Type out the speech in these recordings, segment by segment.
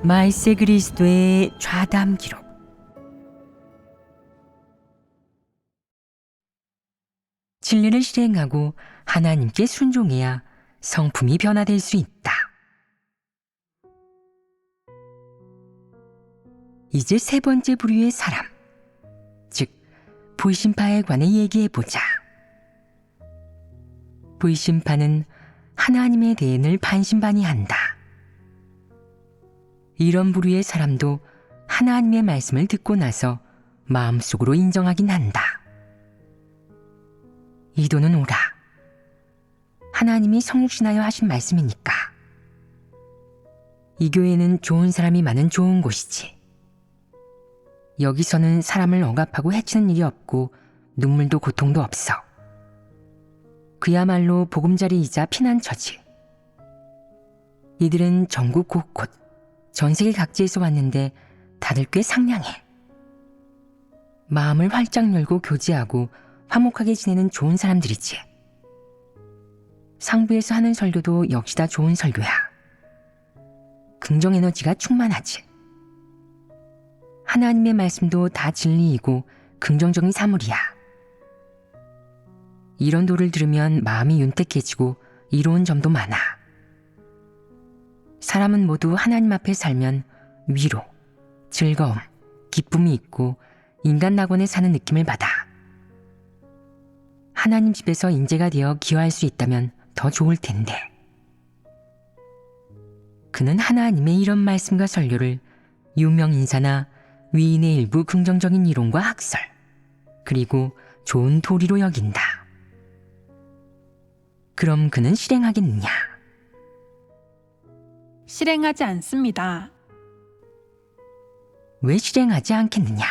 말세 그리스도의 좌담 기록. 진리를 실행하고 하나님께 순종해야 성품이 변화될 수 있다. 이제 세 번째 부류의 사람, 즉 불신파에 관해 얘기해보자. 불신파는 하나님에 대해 늘 반신반의한다. 이런 부류의 사람도 하나님의 말씀을 듣고 나서 마음속으로 인정하긴 한다. 이도는 오라. 하나님이 성육신하여 하신 말씀이니까. 이 교회는 좋은 사람이 많은 좋은 곳이지. 여기서는 사람을 억압하고 해치는 일이 없고 눈물도 고통도 없어. 그야말로 보금자리이자 피난처지. 이들은 전국 곳곳, 전 세계 각지에서 왔는데 다들 꽤 상냥해. 마음을 활짝 열고 교제하고 화목하게 지내는 좋은 사람들이지. 상부에서 하는 설교도 역시 다 좋은 설교야. 긍정 에너지가 충만하지. 하나님의 말씀도 다 진리이고 긍정적인 사물이야. 이런 도를 들으면 마음이 윤택해지고 이로운 점도 많아. 사람은 모두 하나님 앞에 살면 위로, 즐거움, 기쁨이 있고 인간 낙원에 사는 느낌을 받아. 하나님 집에서 인재가 되어 기여할 수 있다면 더 좋을 텐데. 그는 하나님의 이런 말씀과 설교를 유명 인사나 위인의 일부 긍정적인 이론과 학설, 그리고 좋은 도리로 여긴다. 그럼 그는 실행하겠느냐? 실행하지 않습니다. 왜 실행하지 않겠느냐?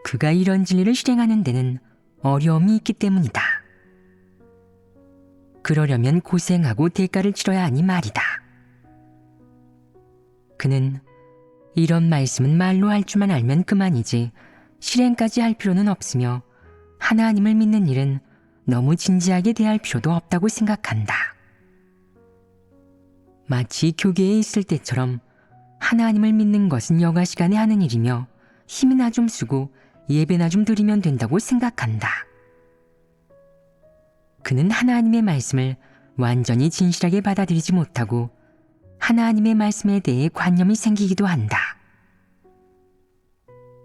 그가 이런 진리를 실행하는 데는 어려움이 있기 때문이다. 그러려면 고생하고 대가를 치러야 하니 말이다. 그는 이런 말씀은 말로 할 줄만 알면 그만이지 실행까지 할 필요는 없으며 하나님을 믿는 일은 너무 진지하게 대할 필요도 없다고 생각한다. 마치 교계에 있을 때처럼 하나님을 믿는 것은 여가 시간에 하는 일이며 힘이나 좀 쓰고 예배나 좀 드리면 된다고 생각한다. 그는 하나님의 말씀을 완전히 진실하게 받아들이지 못하고 하나님의 말씀에 대해 관념이 생기기도 한다.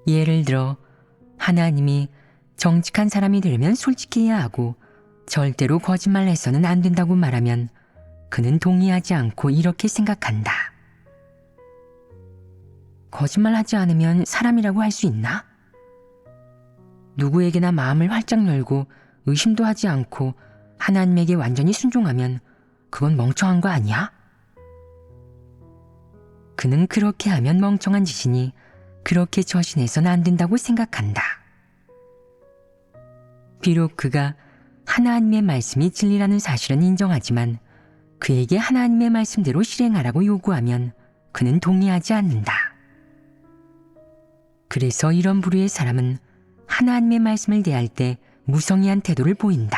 예를 들어 하나님이 정직한 사람이 되려면 솔직해야 하고 절대로 거짓말해서는 안 된다고 말하면 그는 동의하지 않고 이렇게 생각한다. 거짓말하지 않으면 사람이라고 할 수 있나? 누구에게나 마음을 활짝 열고 의심도 하지 않고 하나님에게 완전히 순종하면 그건 멍청한 거 아니야? 그는 그렇게 하면 멍청한 짓이니 그렇게 처신해서는 안 된다고 생각한다. 비록 그가 하나님의 말씀이 진리라는 사실은 인정하지만 그에게 하나님의 말씀대로 실행하라고 요구하면 그는 동의하지 않는다. 그래서 이런 부류의 사람은 하나님의 말씀을 대할 때 무성의한 태도를 보인다.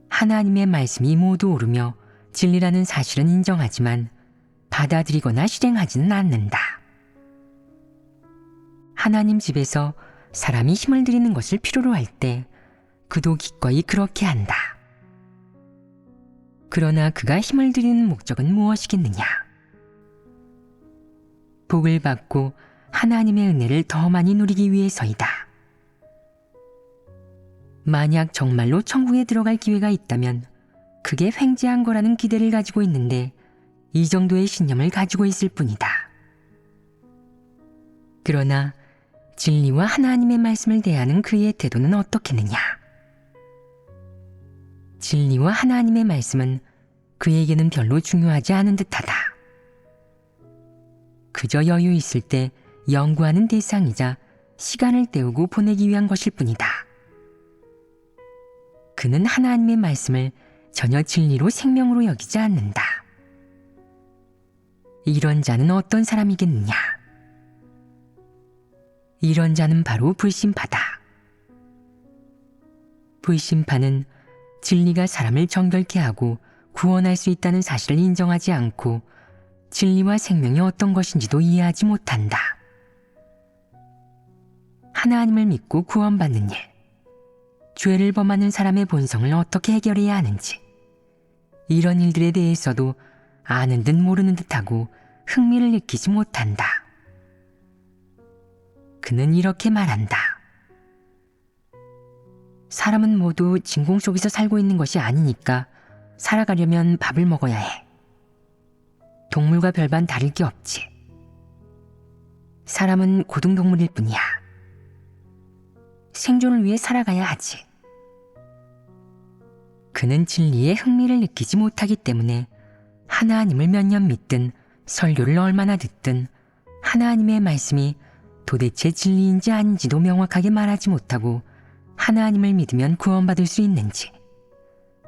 하나님의 말씀이 모두 옳으며 진리라는 사실은 인정하지만 받아들이거나 실행하지는 않는다. 하나님 집에서 사람이 힘을 들이는 것을 필요로 할 때 그도 기꺼이 그렇게 한다. 그러나 그가 힘을 들이는 목적은 무엇이겠느냐? 복을 받고 하나님의 은혜를 더 많이 누리기 위해서이다. 만약 정말로 천국에 들어갈 기회가 있다면 그게 횡재한 거라는 기대를 가지고 있는데 이 정도의 신념을 가지고 있을 뿐이다. 그러나 진리와 하나님의 말씀을 대하는 그의 태도는 어떻겠느냐? 진리와 하나님의 말씀은 그에게는 별로 중요하지 않은 듯하다. 그저 여유 있을 때 연구하는 대상이자 시간을 때우고 보내기 위한 것일 뿐이다. 그는 하나님의 말씀을 전혀 진리로 생명으로 여기지 않는다. 이런 자는 어떤 사람이겠느냐? 이런 자는 바로 불신파다. 불신파는 진리가 사람을 정결케 하고 구원할 수 있다는 사실을 인정하지 않고 진리와 생명이 어떤 것인지도 이해하지 못한다. 하나님을 믿고 구원받는 일, 죄를 범하는 사람의 본성을 어떻게 해결해야 하는지, 이런 일들에 대해서도 아는 듯 모르는 듯하고 흥미를 느끼지 못한다. 그는 이렇게 말한다. 사람은 모두 진공 속에서 살고 있는 것이 아니니까 살아가려면 밥을 먹어야 해. 동물과 별반 다를 게 없지. 사람은 고등동물일 뿐이야. 생존을 위해 살아가야 하지. 그는 진리에 흥미를 느끼지 못하기 때문에 하나님을 몇 년 믿든 설교를 얼마나 듣든 하나님의 말씀이 도대체 진리인지 아닌지도 명확하게 말하지 못하고 하나님을 믿으면 구원받을 수 있는지,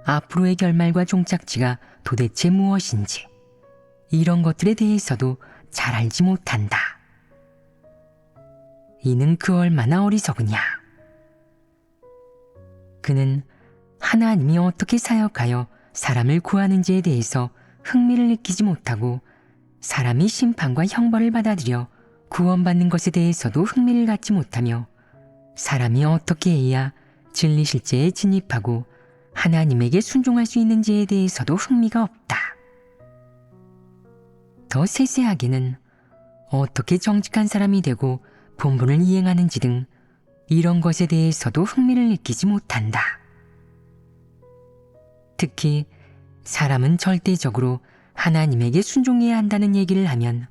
앞으로의 결말과 종착지가 도대체 무엇인지, 이런 것들에 대해서도 잘 알지 못한다. 이는 그 얼마나 어리석으냐. 그는 하나님이 어떻게 사역하여 사람을 구하는지에 대해서 흥미를 느끼지 못하고 사람이 심판과 형벌을 받아들여 구원받는 것에 대해서도 흥미를 갖지 못하며 사람이 어떻게 해야 진리 실제에 진입하고 하나님에게 순종할 수 있는지에 대해서도 흥미가 없다. 더 세세하게는 어떻게 정직한 사람이 되고 본분을 이행하는지 등 이런 것에 대해서도 흥미를 느끼지 못한다. 특히 사람은 절대적으로 하나님에게 순종해야 한다는 얘기를 하면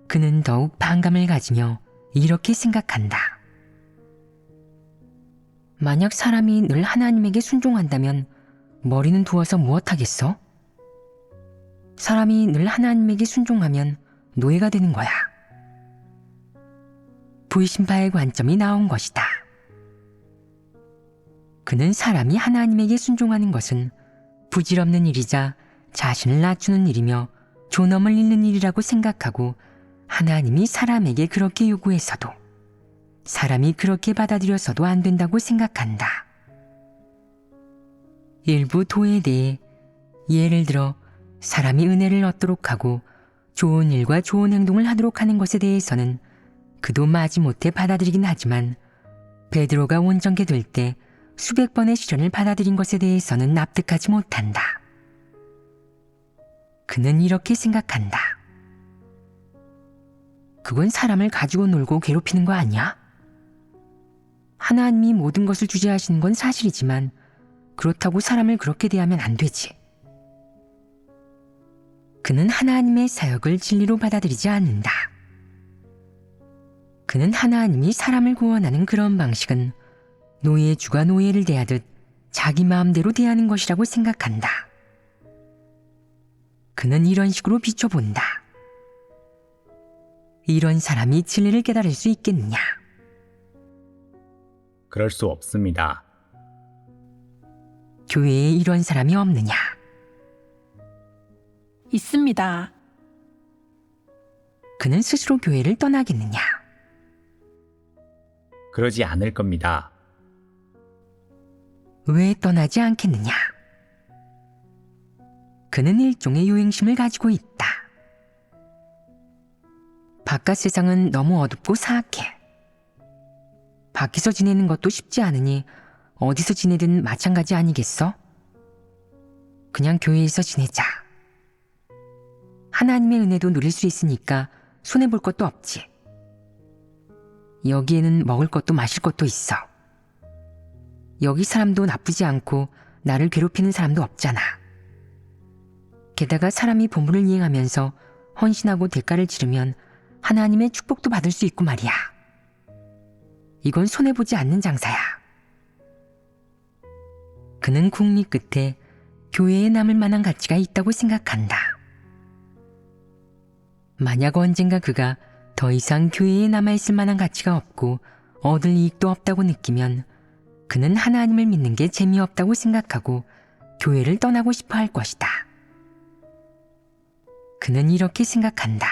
그는 더욱 반감을 가지며 이렇게 생각한다. 만약 사람이 늘 하나님에게 순종한다면 머리는 두어서 무엇하겠어? 사람이 늘 하나님에게 순종하면 노예가 되는 거야. 불신파의 관점이 나온 것이다. 그는 사람이 하나님에게 순종하는 것은 부질없는 일이자 자신을 낮추는 일이며 존엄을 잃는 일이라고 생각하고 하나님이 사람에게 그렇게 요구해서도 사람이 그렇게 받아들여서도 안 된다고 생각한다. 일부 도에 대해 예를 들어 사람이 은혜를 얻도록 하고 좋은 일과 좋은 행동을 하도록 하는 것에 대해서는 그도 마지못해 받아들이긴 하지만 베드로가 온전케 될 때 수백 번의 시련을 받아들인 것에 대해서는 납득하지 못한다. 그는 이렇게 생각한다. 그건 사람을 가지고 놀고 괴롭히는 거 아니야? 하나님이 모든 것을 주재하시는 건 사실이지만 그렇다고 사람을 그렇게 대하면 안 되지. 그는 하나님의 사역을 진리로 받아들이지 않는다. 그는 하나님이 사람을 구원하는 그런 방식은 노예의 주가 노예를 대하듯 자기 마음대로 대하는 것이라고 생각한다. 그는 이런 식으로 비춰본다. 이런 사람이 진리를 깨달을 수 있겠느냐? 그럴 수 없습니다. 교회에 이런 사람이 없느냐? 있습니다. 그는 스스로 교회를 떠나겠느냐? 그러지 않을 겁니다. 왜 떠나지 않겠느냐? 그는 일종의 요행심을 가지고 있다. 바깥 세상은 너무 어둡고 사악해. 밖에서 지내는 것도 쉽지 않으니 어디서 지내든 마찬가지 아니겠어? 그냥 교회에서 지내자. 하나님의 은혜도 누릴 수 있으니까 손해볼 것도 없지. 여기에는 먹을 것도 마실 것도 있어. 여기 사람도 나쁘지 않고 나를 괴롭히는 사람도 없잖아. 게다가 사람이 본분을 이행하면서 헌신하고 대가를 치르면 하나님의 축복도 받을 수 있고 말이야. 이건 손해보지 않는 장사야. 그는 국리 끝에 교회에 남을 만한 가치가 있다고 생각한다. 만약 언젠가 그가 더 이상 교회에 남아있을 만한 가치가 없고 얻을 이익도 없다고 느끼면 그는 하나님을 믿는 게 재미없다고 생각하고 교회를 떠나고 싶어 할 것이다. 그는 이렇게 생각한다.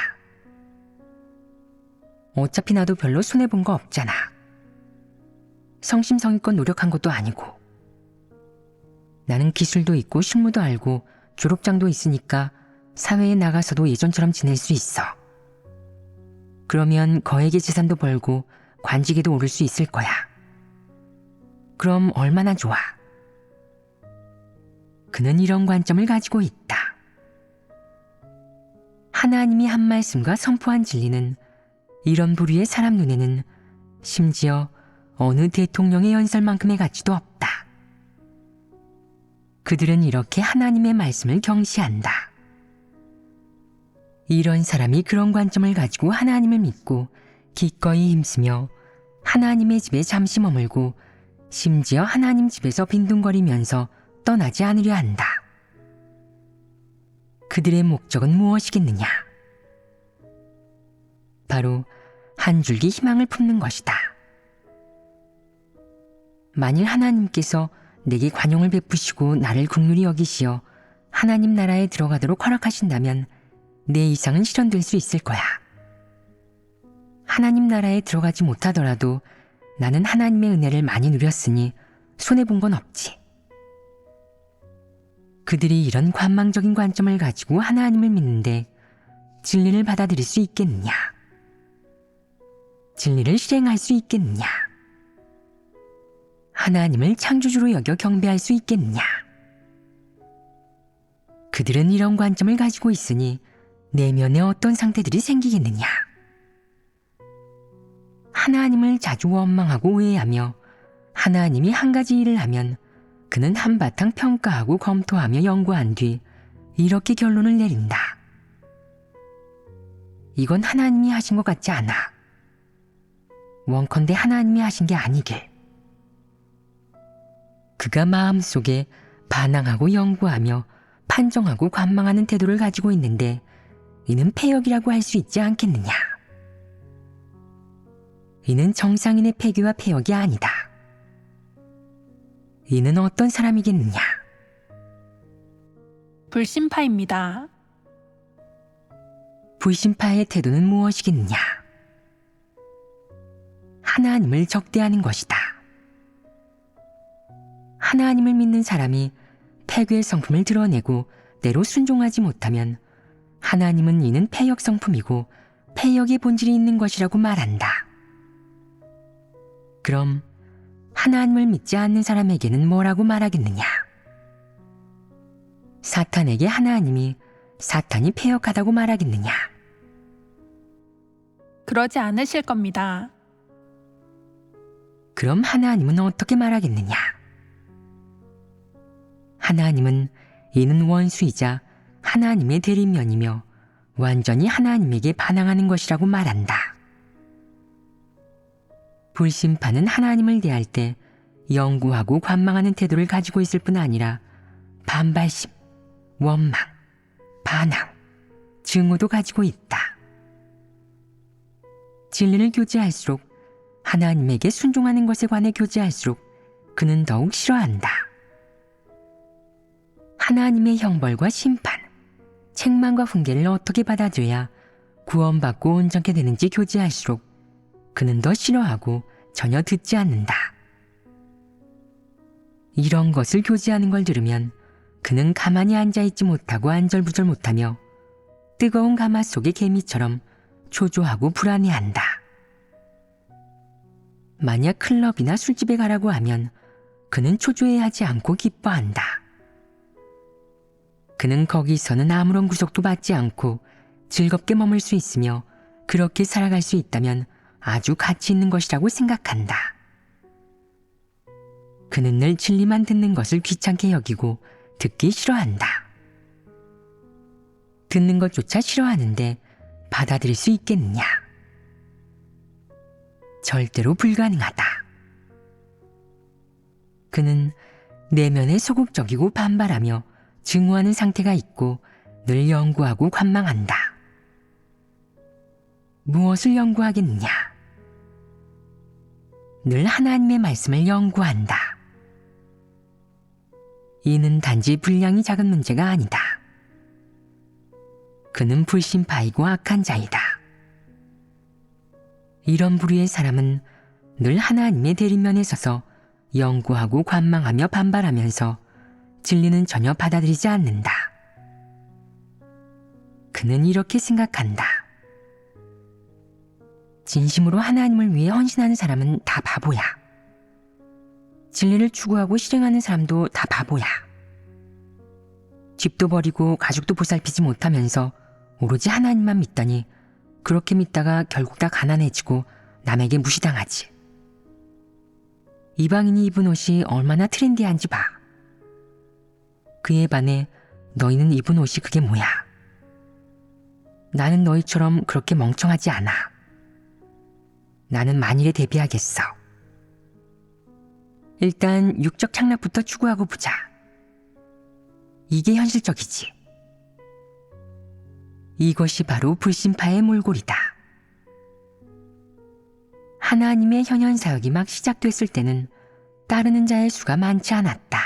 어차피 나도 별로 손해본 거 없잖아. 성심성의껏 노력한 것도 아니고. 나는 기술도 있고 실무도 알고 졸업장도 있으니까 사회에 나가서도 예전처럼 지낼 수 있어. 그러면 거액의 재산도 벌고 관직에도 오를 수 있을 거야. 그럼 얼마나 좋아. 그는 이런 관점을 가지고 있다. 하나님이 한 말씀과 선포한 진리는 이런 부류의 사람 눈에는 심지어 어느 대통령의 연설만큼의 가치도 없다. 그들은 이렇게 하나님의 말씀을 경시한다. 이런 사람이 그런 관점을 가지고 하나님을 믿고 기꺼이 힘쓰며 하나님의 집에 잠시 머물고 심지어 하나님 집에서 빈둥거리면서 떠나지 않으려 한다. 그들의 목적은 무엇이겠느냐? 바로 한 줄기 희망을 품는 것이다. 만일 하나님께서 내게 관용을 베푸시고 나를 긍휼히 여기시어 하나님 나라에 들어가도록 허락하신다면 내 이상은 실현될 수 있을 거야. 하나님 나라에 들어가지 못하더라도 나는 하나님의 은혜를 많이 누렸으니 손해본 건 없지. 그들이 이런 관망적인 관점을 가지고 하나님을 믿는데 진리를 받아들일 수 있겠느냐? 진리를 실행할 수 있겠느냐? 하나님을 창조주로 여겨 경배할 수 있겠느냐? 그들은 이런 관점을 가지고 있으니 내면에 어떤 상태들이 생기겠느냐? 하나님을 자주 원망하고 오해하며 하나님이 한 가지 일을 하면 그는 한바탕 평가하고 검토하며 연구한 뒤 이렇게 결론을 내린다. 이건 하나님이 하신 것 같지 않아. 원컨대 하나님이 하신 게 아니길. 그가 마음속에 반항하고 연구하며 판정하고 관망하는 태도를 가지고 있는데 이는 폐역이라고 할 수 있지 않겠느냐. 이는 정상인의 폐괴와 폐역이 아니다. 이는 어떤 사람이겠느냐? 불신파입니다. 불신파의 태도는 무엇이겠느냐? 하나님을 적대하는 것이다. 하나님을 믿는 사람이 폐괴의 성품을 드러내고 때로 순종하지 못하면 하나님은 이는 폐역 성품이고 폐역의 본질이 있는 것이라고 말한다. 그럼 하나님을 믿지 않는 사람에게는 뭐라고 말하겠느냐? 사탄에게 하나님이 사탄이 폐역하다고 말하겠느냐? 그러지 않으실 겁니다. 그럼 하나님은 어떻게 말하겠느냐? 하나님은 이는 원수이자 하나님의 대립면이며 완전히 하나님에게 반항하는 것이라고 말한다. 불신파는 하나님을 대할 때 연구하고 관망하는 태도를 가지고 있을 뿐 아니라 반발심, 원망, 반항, 증오도 가지고 있다. 진리를 교제할수록 하나님에게 순종하는 것에 관해 교제할수록 그는 더욱 싫어한다. 하나님의 형벌과 심판, 책망과 훈계를 어떻게 받아들여야 구원받고 온전케 되는지 교제할수록 그는 더 싫어하고 전혀 듣지 않는다. 이런 것을 교제하는 걸 들으면 그는 가만히 앉아있지 못하고 안절부절 못하며 뜨거운 가마 속의 개미처럼 초조하고 불안해한다. 만약 클럽이나 술집에 가라고 하면 그는 초조해하지 않고 기뻐한다. 그는 거기서는 아무런 구속도 받지 않고 즐겁게 머물 수 있으며 그렇게 살아갈 수 있다면 아주 가치 있는 것이라고 생각한다. 그는 늘 진리만 듣는 것을 귀찮게 여기고 듣기 싫어한다. 듣는 것조차 싫어하는데 받아들일 수 있겠느냐? 절대로 불가능하다. 그는 내면에 소극적이고 반발하며 증오하는 상태가 있고 늘 연구하고 관망한다. 무엇을 연구하겠느냐? 늘 하나님의 말씀을 연구한다. 이는 단지 분량이 작은 문제가 아니다. 그는 불신파이고 악한 자이다. 이런 부류의 사람은 늘 하나님의 대립면에 서서 연구하고 관망하며 반발하면서 진리는 전혀 받아들이지 않는다. 그는 이렇게 생각한다. 진심으로 하나님을 위해 헌신하는 사람은 다 바보야. 진리를 추구하고 실행하는 사람도 다 바보야. 집도 버리고 가족도 보살피지 못하면서 오로지 하나님만 믿다니 그렇게 믿다가 결국 다 가난해지고 남에게 무시당하지. 이방인이 입은 옷이 얼마나 트렌디한지 봐. 그에 반해 너희는 입은 옷이 그게 뭐야? 나는 너희처럼 그렇게 멍청하지 않아. 나는 만일에 대비하겠어. 일단 육적 향락부터 추구하고 보자. 이게 현실적이지. 이것이 바로 불신파의 몰골이다. 하나님의 현현사역이 막 시작됐을 때는 따르는 자의 수가 많지 않았다.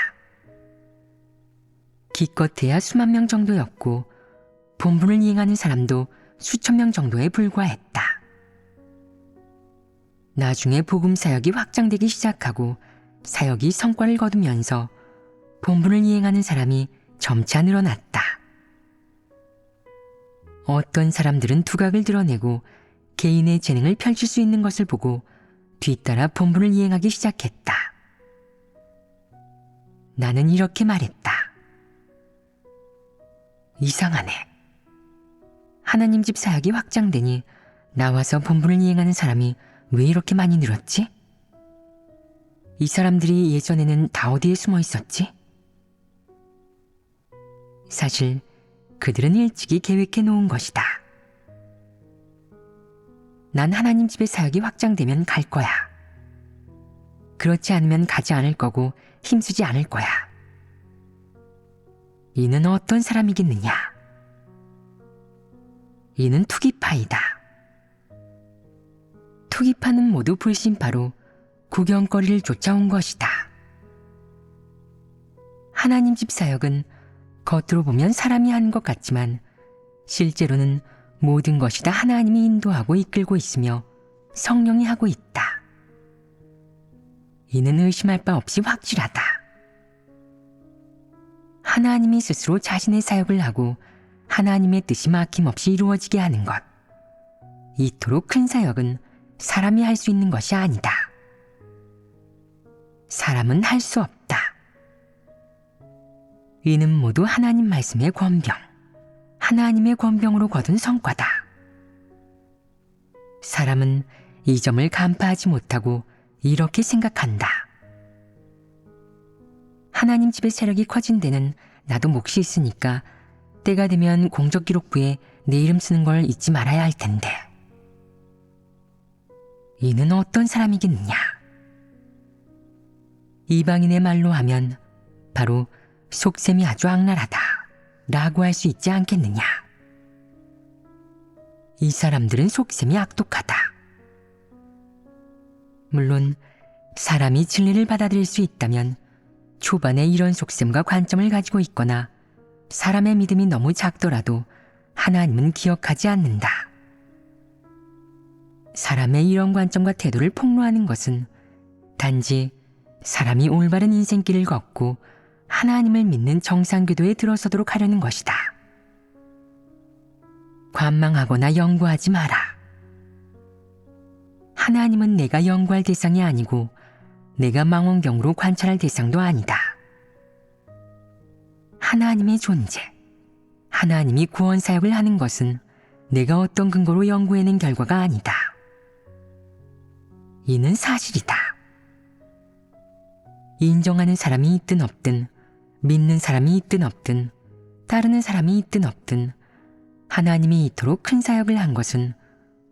기껏해야 수만 명 정도였고 본분을 이행하는 사람도 수천 명 정도에 불과했다. 나중에 복음 사역이 확장되기 시작하고 사역이 성과를 거두면서 본분을 이행하는 사람이 점차 늘어났다. 어떤 사람들은 두각을 드러내고 개인의 재능을 펼칠 수 있는 것을 보고 뒤따라 본분을 이행하기 시작했다. 나는 이렇게 말했다. 이상하네. 하나님 집 사역이 확장되니 나와서 본분을 이행하는 사람이 왜 이렇게 많이 늘었지? 이 사람들이 예전에는 다 어디에 숨어 있었지? 사실 그들은 일찍이 계획해 놓은 것이다. 난 하나님 집의 사역이 확장되면 갈 거야. 그렇지 않으면 가지 않을 거고 힘쓰지 않을 거야. 이는 어떤 사람이겠느냐? 이는 투기파이다. 투기파는 모두 불신파로 구경거리를 쫓아온 것이다. 하나님 집 사역은 겉으로 보면 사람이 하는 것 같지만 실제로는 모든 것이 다 하나님이 인도하고 이끌고 있으며 성령이 하고 있다. 이는 의심할 바 없이 확실하다. 하나님이 스스로 자신의 사역을 하고 하나님의 뜻이 막힘없이 이루어지게 하는 것. 이토록 큰 사역은 사람이 할 수 있는 것이 아니다. 사람은 할 수 없다. 이는 모두 하나님 말씀의 권병, 하나님의 권병으로 거둔 성과다. 사람은 이 점을 간파하지 못하고 이렇게 생각한다. 하나님 집의 세력이 커진 데는 나도 몫이 있으니까 때가 되면 공적기록부에 내 이름 쓰는 걸 잊지 말아야 할 텐데. 이는 어떤 사람이겠느냐? 이방인의 말로 하면 바로 속셈이 아주 악랄하다 라고 할 수 있지 않겠느냐? 이 사람들은 속셈이 악독하다. 물론 사람이 진리를 받아들일 수 있다면 초반에 이런 속셈과 관점을 가지고 있거나 사람의 믿음이 너무 작더라도 하나님은 기억하지 않는다. 사람의 이런 관점과 태도를 폭로하는 것은 단지 사람이 올바른 인생길을 걷고 하나님을 믿는 정상궤도에 들어서도록 하려는 것이다. 관망하거나 연구하지 마라. 하나님은 내가 연구할 대상이 아니고 내가 망원경으로 관찰할 대상도 아니다. 하나님의 존재, 하나님이 구원 사역을 하는 것은 내가 어떤 근거로 연구해낸 결과가 아니다. 이는 사실이다. 인정하는 사람이 있든 없든, 믿는 사람이 있든 없든, 따르는 사람이 있든 없든, 하나님이 이토록 큰 사역을 한 것은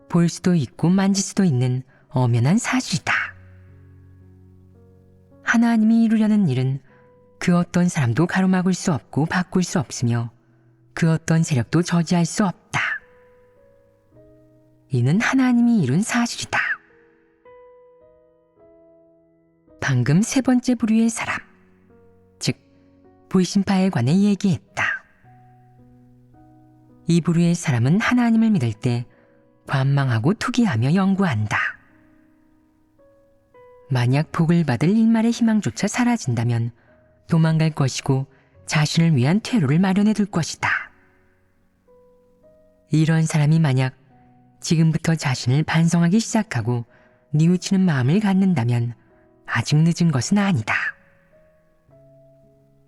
볼 수도 있고 만질 수도 있는 엄연한 사실이다. 하나님이 이루려는 일은 그 어떤 사람도 가로막을 수 없고 바꿀 수 없으며 그 어떤 세력도 저지할 수 없다. 이는 하나님이 이룬 사실이다. 방금 세 번째 부류의 사람, 즉 불신파에 관해 얘기했다. 이 부류의 사람은 하나님을 믿을 때 관망하고 투기하며 연구한다. 만약 복을 받을 일말의 희망조차 사라진다면 도망갈 것이고 자신을 위한 퇴로를 마련해 둘 것이다. 이런 사람이 만약 지금부터 자신을 반성하기 시작하고 뉘우치는 마음을 갖는다면 아직 늦은 것은 아니다.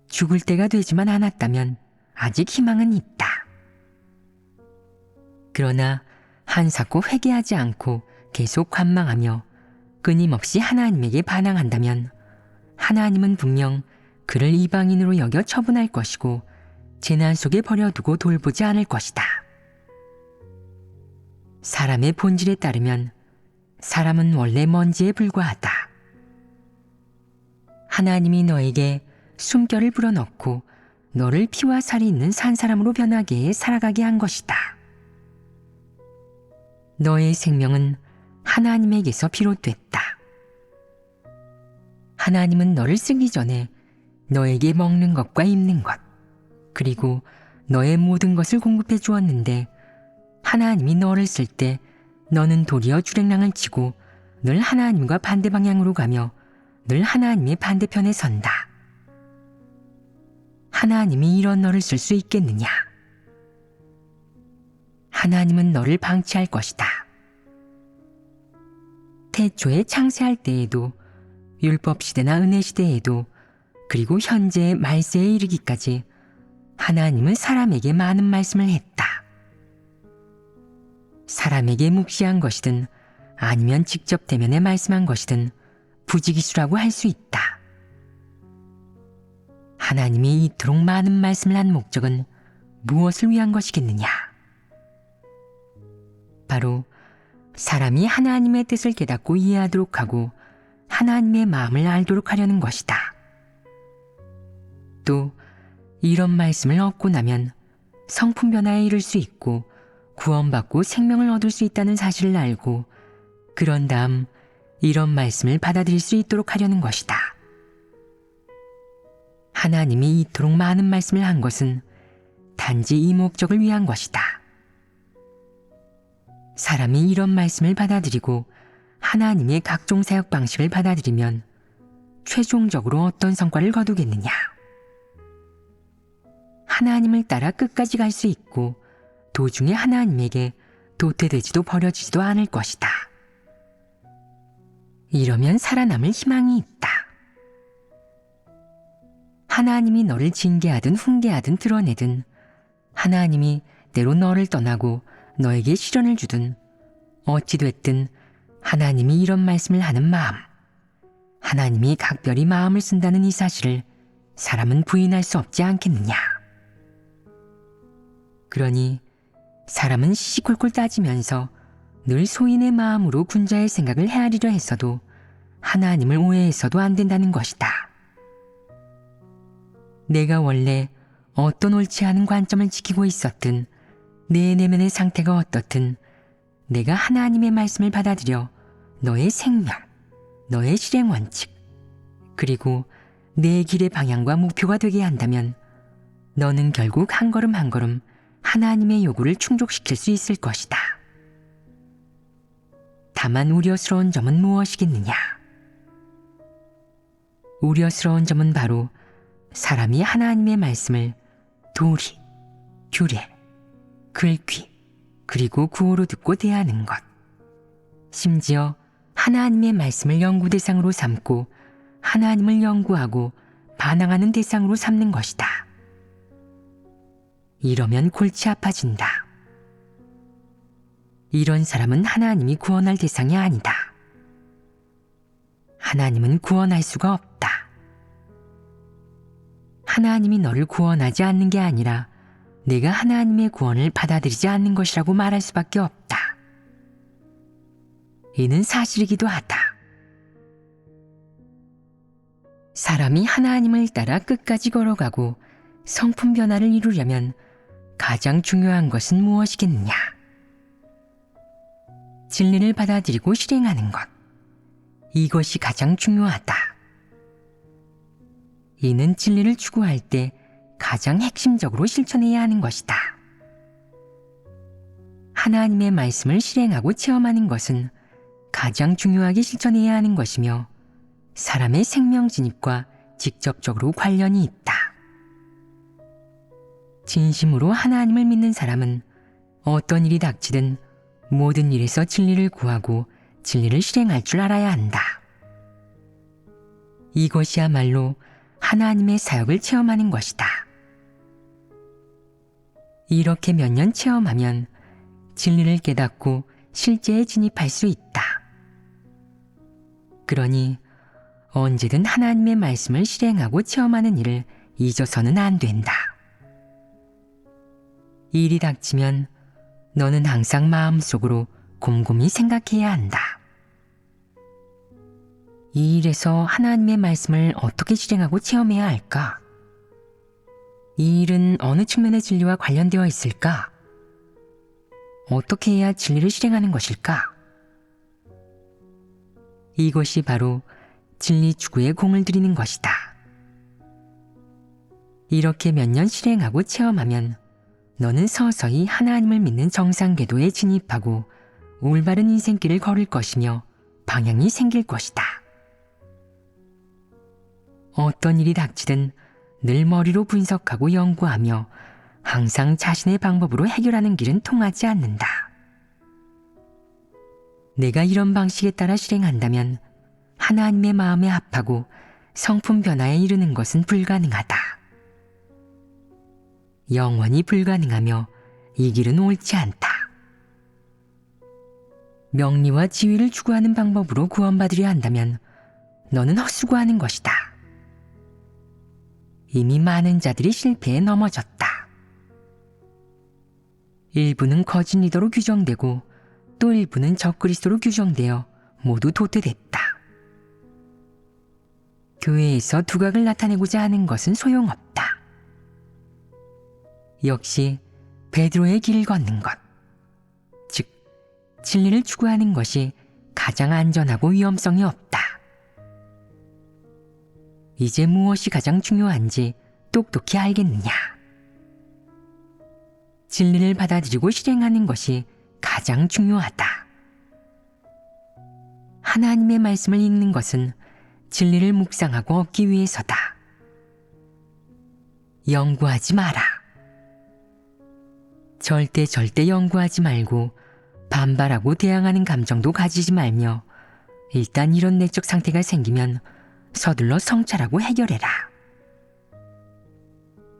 죽을 때가 되지만 않았다면 아직 희망은 있다. 그러나 한사코 회개하지 않고 계속 관망하며 끊임없이 하나님에게 반항한다면 하나님은 분명 그를 이방인으로 여겨 처분할 것이고 재난 속에 버려두고 돌보지 않을 것이다. 사람의 본질에 따르면 사람은 원래 먼지에 불과하다. 하나님이 너에게 숨결을 불어넣고 너를 피와 살이 있는 산사람으로 변하게 해 살아가게 한 것이다. 너의 생명은 하나님에게서 비롯됐다. 하나님은 너를 쓰기 전에 너에게 먹는 것과 입는 것, 그리고 너의 모든 것을 공급해 주었는데 하나님이 너를 쓸 때 너는 도리어 주랭랑을 치고 늘 하나님과 반대 방향으로 가며 늘 하나님의 반대편에 선다. 하나님이 이런 너를 쓸 수 있겠느냐? 하나님은 너를 방치할 것이다. 태초에 창세할 때에도 율법 시대나 은혜 시대에도 그리고 현재의 말세에 이르기까지 하나님은 사람에게 많은 말씀을 했다. 사람에게 묵시한 것이든 아니면 직접 대면에 말씀한 것이든 부지기수라고 할 수 있다. 하나님이 이토록 많은 말씀을 한 목적은 무엇을 위한 것이겠느냐? 바로 사람이 하나님의 뜻을 깨닫고 이해하도록 하고 하나님의 마음을 알도록 하려는 것이다. 또 이런 말씀을 얻고 나면 성품 변화에 이를 수 있고 구원받고 생명을 얻을 수 있다는 사실을 알고 그런 다음 이런 말씀을 받아들일 수 있도록 하려는 것이다. 하나님이 이토록 많은 말씀을 한 것은 단지 이 목적을 위한 것이다. 사람이 이런 말씀을 받아들이고 하나님의 각종 사역 방식을 받아들이면 최종적으로 어떤 성과를 거두겠느냐? 하나님을 따라 끝까지 갈 수 있고 도중에 하나님에게 도태되지도 버려지지도 않을 것이다. 이러면 살아남을 희망이 있다. 하나님이 너를 징계하든 훈계하든 드러내든 하나님이 때로 너를 떠나고 너에게 시련을 주든 어찌됐든 하나님이 이런 말씀을 하는 마음, 하나님이 각별히 마음을 쓴다는 이 사실을 사람은 부인할 수 없지 않겠느냐. 그러니 사람은 시시콜콜 따지면서 늘 소인의 마음으로 군자의 생각을 헤아리려 했어도 하나님을 오해해서도 안 된다는 것이다. 내가 원래 어떤 옳지 않은 관점을 지키고 있었든 내 내면의 상태가 어떻든 내가 하나님의 말씀을 받아들여 너의 생명, 너의 실행 원칙, 그리고 내 길의 방향과 목표가 되게 한다면 너는 결국 한 걸음 한 걸음 하나님의 요구를 충족시킬 수 있을 것이다. 다만 우려스러운 점은 무엇이겠느냐? 우려스러운 점은 바로 사람이 하나님의 말씀을 도리, 규례, 글귀, 그리고 구호로 듣고 대하는 것. 심지어 하나님의 말씀을 연구 대상으로 삼고 하나님을 연구하고 반항하는 대상으로 삼는 것이다. 이러면 골치 아파진다. 이런 사람은 하나님이 구원할 대상이 아니다. 하나님은 구원할 수가 없다. 하나님이 너를 구원하지 않는 게 아니라 내가 하나님의 구원을 받아들이지 않는 것이라고 말할 수밖에 없다. 이는 사실이기도 하다. 사람이 하나님을 따라 끝까지 걸어가고 성품 변화를 이루려면 가장 중요한 것은 무엇이겠느냐? 진리를 받아들이고 실행하는 것. 이것이 가장 중요하다. 이는 진리를 추구할 때 가장 핵심적으로 실천해야 하는 것이다. 하나님의 말씀을 실행하고 체험하는 것은 가장 중요하게 실천해야 하는 것이며 사람의 생명 진입과 직접적으로 관련이 있다. 진심으로 하나님을 믿는 사람은 어떤 일이 닥치든 모든 일에서 진리를 구하고 진리를 실행할 줄 알아야 한다. 이것이야말로 하나님의 사역을 체험하는 것이다. 이렇게 몇 년 체험하면 진리를 깨닫고 실제에 진입할 수 있다. 그러니 언제든 하나님의 말씀을 실행하고 체험하는 일을 잊어서는 안 된다. 일이 닥치면 너는 항상 마음속으로 곰곰이 생각해야 한다. 이 일에서 하나님의 말씀을 어떻게 실행하고 체험해야 할까? 이 일은 어느 측면의 진리와 관련되어 있을까? 어떻게 해야 진리를 실행하는 것일까? 이것이 바로 진리 추구에 공을 들이는 것이다. 이렇게 몇 년 실행하고 체험하면 너는 서서히 하나님을 믿는 정상 궤도에 진입하고 올바른 인생길을 걸을 것이며 방향이 생길 것이다. 어떤 일이 닥치든 늘 머리로 분석하고 연구하며 항상 자신의 방법으로 해결하는 길은 통하지 않는다. 내가 이런 방식에 따라 실행한다면 하나님의 마음에 합하고 성품 변화에 이르는 것은 불가능하다. 영원히 불가능하며 이 길은 옳지 않다. 명리와 지위를 추구하는 방법으로 구원받으려 한다면 너는 헛수고하는 것이다. 이미 많은 자들이 실패에 넘어졌다. 일부는 거짓 리더로 규정되고 또 일부는 적그리스도로 규정되어 모두 도태됐다. 교회에서 두각을 나타내고자 하는 것은 소용없다. 역시 베드로의 길을 걷는 것, 즉 진리를 추구하는 것이 가장 안전하고 위험성이 없다. 이제 무엇이 가장 중요한지 똑똑히 알겠느냐? 진리를 받아들이고 실행하는 것이 가장 중요하다. 하나님의 말씀을 읽는 것은 진리를 묵상하고 얻기 위해서다. 연구하지 마라. 절대 연구하지 말고 반발하고 대항하는 감정도 가지지 말며 일단 이런 내적 상태가 생기면 서둘러 성찰하고 해결해라.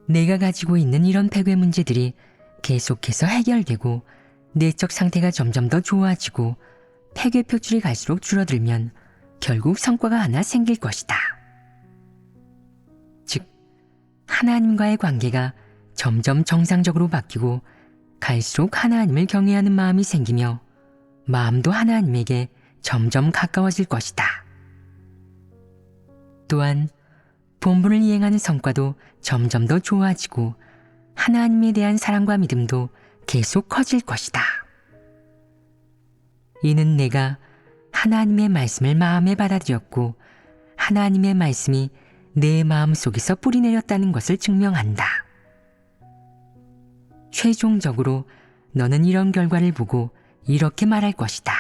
내가 가지고 있는 이런 폐괴 문제들이 계속해서 해결되고 내적 상태가 점점 더 좋아지고 폐괴 표출이 갈수록 줄어들면 결국 성과가 하나 생길 것이다. 즉, 하나님과의 관계가 점점 정상적으로 바뀌고 갈수록 하나님을 경외하는 마음이 생기며 마음도 하나님에게 점점 가까워질 것이다. 또한 본분을 이행하는 성과도 점점 더 좋아지고 하나님에 대한 사랑과 믿음도 계속 커질 것이다. 이는 내가 하나님의 말씀을 마음에 받아들였고 하나님의 말씀이 내 마음 속에서 뿌리내렸다는 것을 증명한다. 최종적으로 너는 이런 결과를 보고 이렇게 말할 것이다.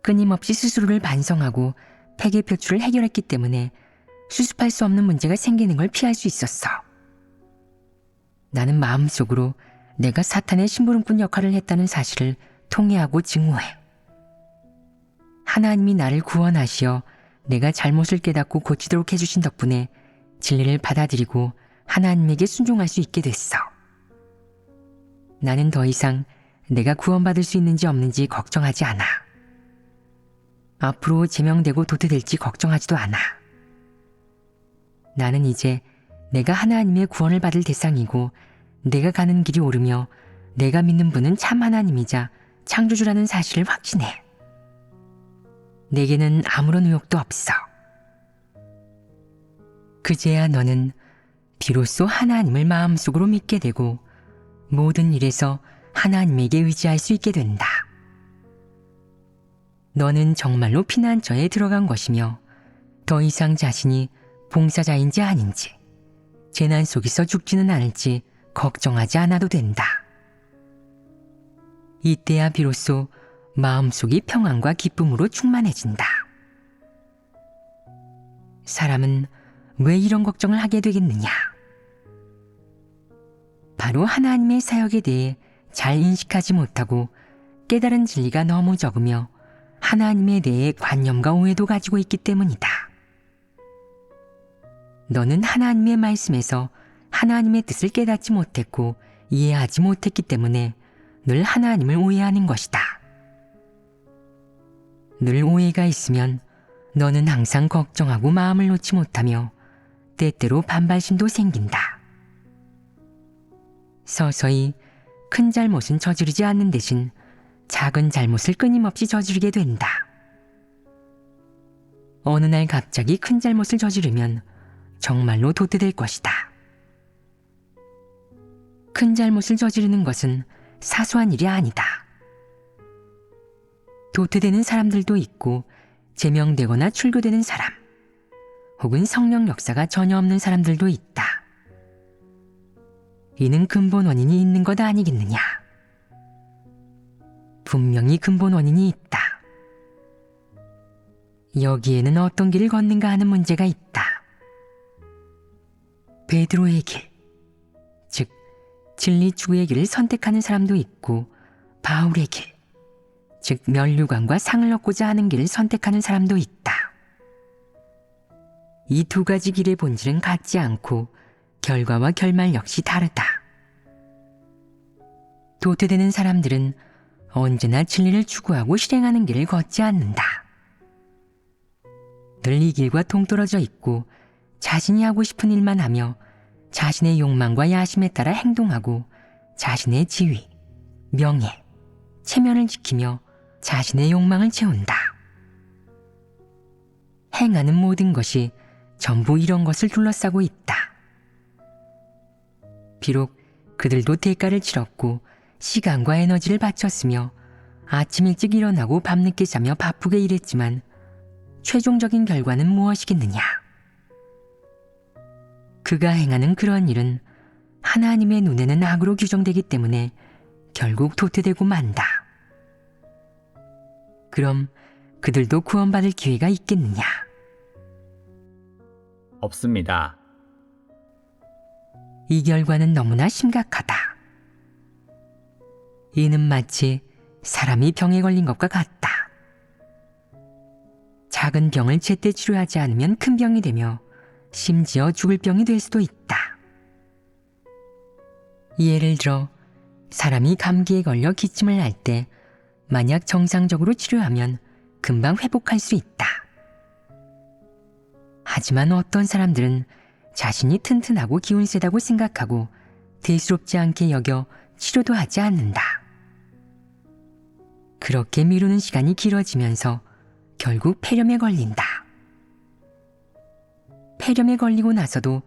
끊임없이 스스로를 반성하고 폐괴 표출을 해결했기 때문에 수습할 수 없는 문제가 생기는 걸 피할 수 있었어. 나는 마음속으로 내가 사탄의 심부름꾼 역할을 했다는 사실을 통회하고 증오해. 하나님이 나를 구원하시어 내가 잘못을 깨닫고 고치도록 해주신 덕분에 진리를 받아들이고 하나님에게 순종할 수 있게 됐어. 나는 더 이상 내가 구원받을 수 있는지 없는지 걱정하지 않아. 앞으로 제명되고 도태될지 걱정하지도 않아. 나는 이제 내가 하나님의 구원을 받을 대상이고 내가 가는 길이 옳으며 내가 믿는 분은 참 하나님이자 창조주라는 사실을 확신해. 내게는 아무런 의혹도 없어. 그제야 너는 비로소 하나님을 마음속으로 믿게 되고 모든 일에서 하나님에게 의지할 수 있게 된다. 너는 정말로 피난처에 들어간 것이며 더 이상 자신이 봉사자인지 아닌지 재난 속에서 죽지는 않을지 걱정하지 않아도 된다. 이때야 비로소 마음속이 평안과 기쁨으로 충만해진다. 사람은 왜 이런 걱정을 하게 되겠느냐? 바로 하나님의 사역에 대해 잘 인식하지 못하고 깨달은 진리가 너무 적으며 하나님에 대해 관념과 오해도 가지고 있기 때문이다. 너는 하나님의 말씀에서 하나님의 뜻을 깨닫지 못했고 이해하지 못했기 때문에 늘 하나님을 오해하는 것이다. 늘 오해가 있으면 너는 항상 걱정하고 마음을 놓지 못하며 때때로 반발심도 생긴다. 서서히 큰 잘못은 저지르지 않는 대신 작은 잘못을 끊임없이 저지르게 된다. 어느 날 갑자기 큰 잘못을 저지르면 정말로 도태될 것이다. 큰 잘못을 저지르는 것은 사소한 일이 아니다. 도태되는 사람들도 있고 제명되거나 출교되는 사람, 혹은 성령 역사가 전혀 없는 사람들도 있다. 이는 근본 원인이 있는 것 아니겠느냐? 분명히 근본 원인이 있다. 여기에는 어떤 길을 걷는가 하는 문제가 있다. 베드로의 길, 즉 진리 추구의 길을 선택하는 사람도 있고 바울의 길, 즉 면류관과 상을 얻고자 하는 길을 선택하는 사람도 있다. 이 두 가지 길의 본질은 같지 않고 결과와 결말 역시 다르다. 도태되는 사람들은 언제나 진리를 추구하고 실행하는 길을 걷지 않는다. 늘 이 길과 동떨어져 있고 자신이 하고 싶은 일만 하며 자신의 욕망과 야심에 따라 행동하고 자신의 지위, 명예, 체면을 지키며 자신의 욕망을 채운다. 행하는 모든 것이 전부 이런 것을 둘러싸고 있다. 비록 그들도 대가를 치렀고 시간과 에너지를 바쳤으며 아침 일찍 일어나고 밤늦게 자며 바쁘게 일했지만 최종적인 결과는 무엇이겠느냐? 그가 행하는 그런 일은 하나님의 눈에는 악으로 규정되기 때문에 결국 도태되고 만다. 그럼 그들도 구원받을 기회가 있겠느냐? 없습니다. 이 결과는 너무나 심각하다. 이는 마치 사람이 병에 걸린 것과 같다. 작은 병을 제때 치료하지 않으면 큰 병이 되며 심지어 죽을 병이 될 수도 있다. 예를 들어 사람이 감기에 걸려 기침을 할 때 만약 정상적으로 치료하면 금방 회복할 수 있다. 하지만 어떤 사람들은 자신이 튼튼하고 기운 세다고 생각하고 대수롭지 않게 여겨 치료도 하지 않는다. 그렇게 미루는 시간이 길어지면서 결국 폐렴에 걸린다. 폐렴에 걸리고 나서도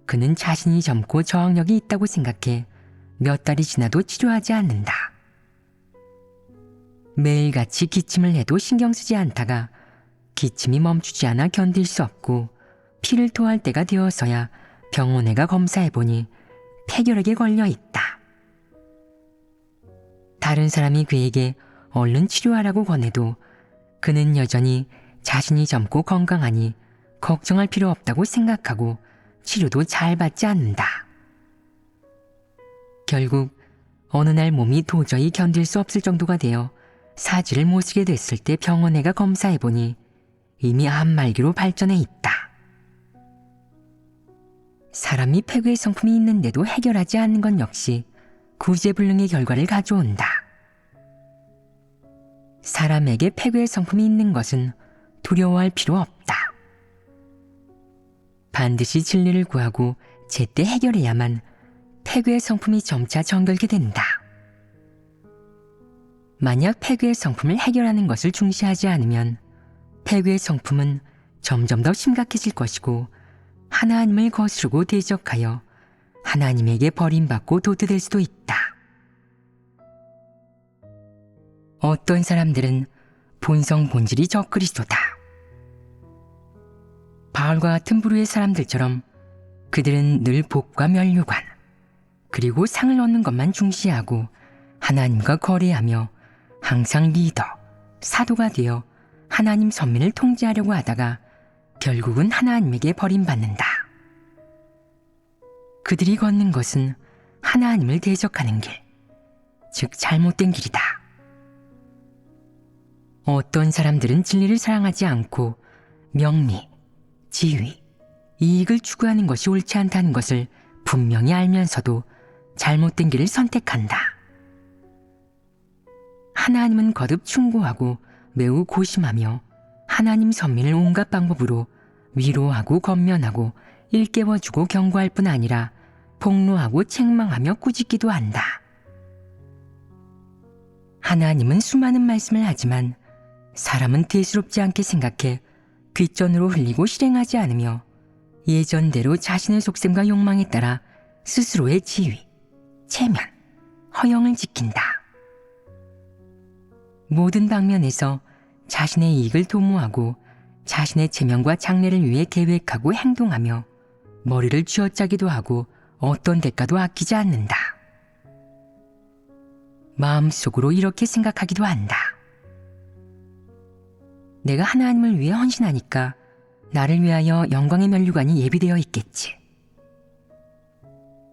그는 자신이 젊고 저항력이 있다고 생각해 몇 달이 지나도 치료하지 않는다. 매일같이 기침을 해도 신경 쓰지 않다가 기침이 멈추지 않아 견딜 수 없고 피를 토할 때가 되어서야 병원에 가 검사해보니 폐결핵에 걸려 있다. 다른 사람이 그에게 얼른 치료하라고 권해도 그는 여전히 자신이 젊고 건강하니 걱정할 필요 없다고 생각하고 치료도 잘 받지 않는다. 결국 어느 날 몸이 도저히 견딜 수 없을 정도가 되어 사지를 못 쓰게 됐을 때 병원에 가 검사해보니 이미 암말기로 발전해 있다. 사람이 폐괴 성품이 있는데도 해결하지 않는 건 역시 구제불능의 결과를 가져온다. 사람에게 폐괴 성품이 있는 것은 두려워할 필요 없다. 반드시 진리를 구하고 제때 해결해야만 폐괴의 성품이 점차 정결게 된다. 만약 폐괴의 성품을 해결하는 것을 중시하지 않으면 폐괴의 성품은 점점 더 심각해질 것이고 하나님을 거스르고 대적하여 하나님에게 버림받고 도태될 수도 있다. 어떤 사람들은 본성 본질이 적그리스도다. 바울과 같은 부류의 사람들처럼 그들은 늘 복과 면류관 그리고 상을 얻는 것만 중시하고 하나님과 거래하며 항상 리더, 사도가 되어 하나님 선민을 통제하려고 하다가 결국은 하나님에게 버림받는다. 그들이 걷는 것은 하나님을 대적하는 길, 즉 잘못된 길이다. 어떤 사람들은 진리를 사랑하지 않고 명리, 지위, 이익을 추구하는 것이 옳지 않다는 것을 분명히 알면서도 잘못된 길을 선택한다. 하나님은 거듭 충고하고 매우 고심하며 하나님 선민을 온갖 방법으로 위로하고 권면하고 일깨워주고 경고할 뿐 아니라 폭로하고 책망하며 꾸짖기도 한다. 하나님은 수많은 말씀을 하지만 사람은 대수롭지 않게 생각해 귓전으로 흘리고 실행하지 않으며 예전대로 자신의 속셈과 욕망에 따라 스스로의 지위, 체면, 허영을 지킨다. 모든 방면에서 자신의 이익을 도모하고 자신의 체면과 장래를 위해 계획하고 행동하며 머리를 쥐어짜기도 하고 어떤 대가도 아끼지 않는다. 마음속으로 이렇게 생각하기도 한다. 내가 하나님을 위해 헌신하니까 나를 위하여 영광의 면류관이 예비되어 있겠지.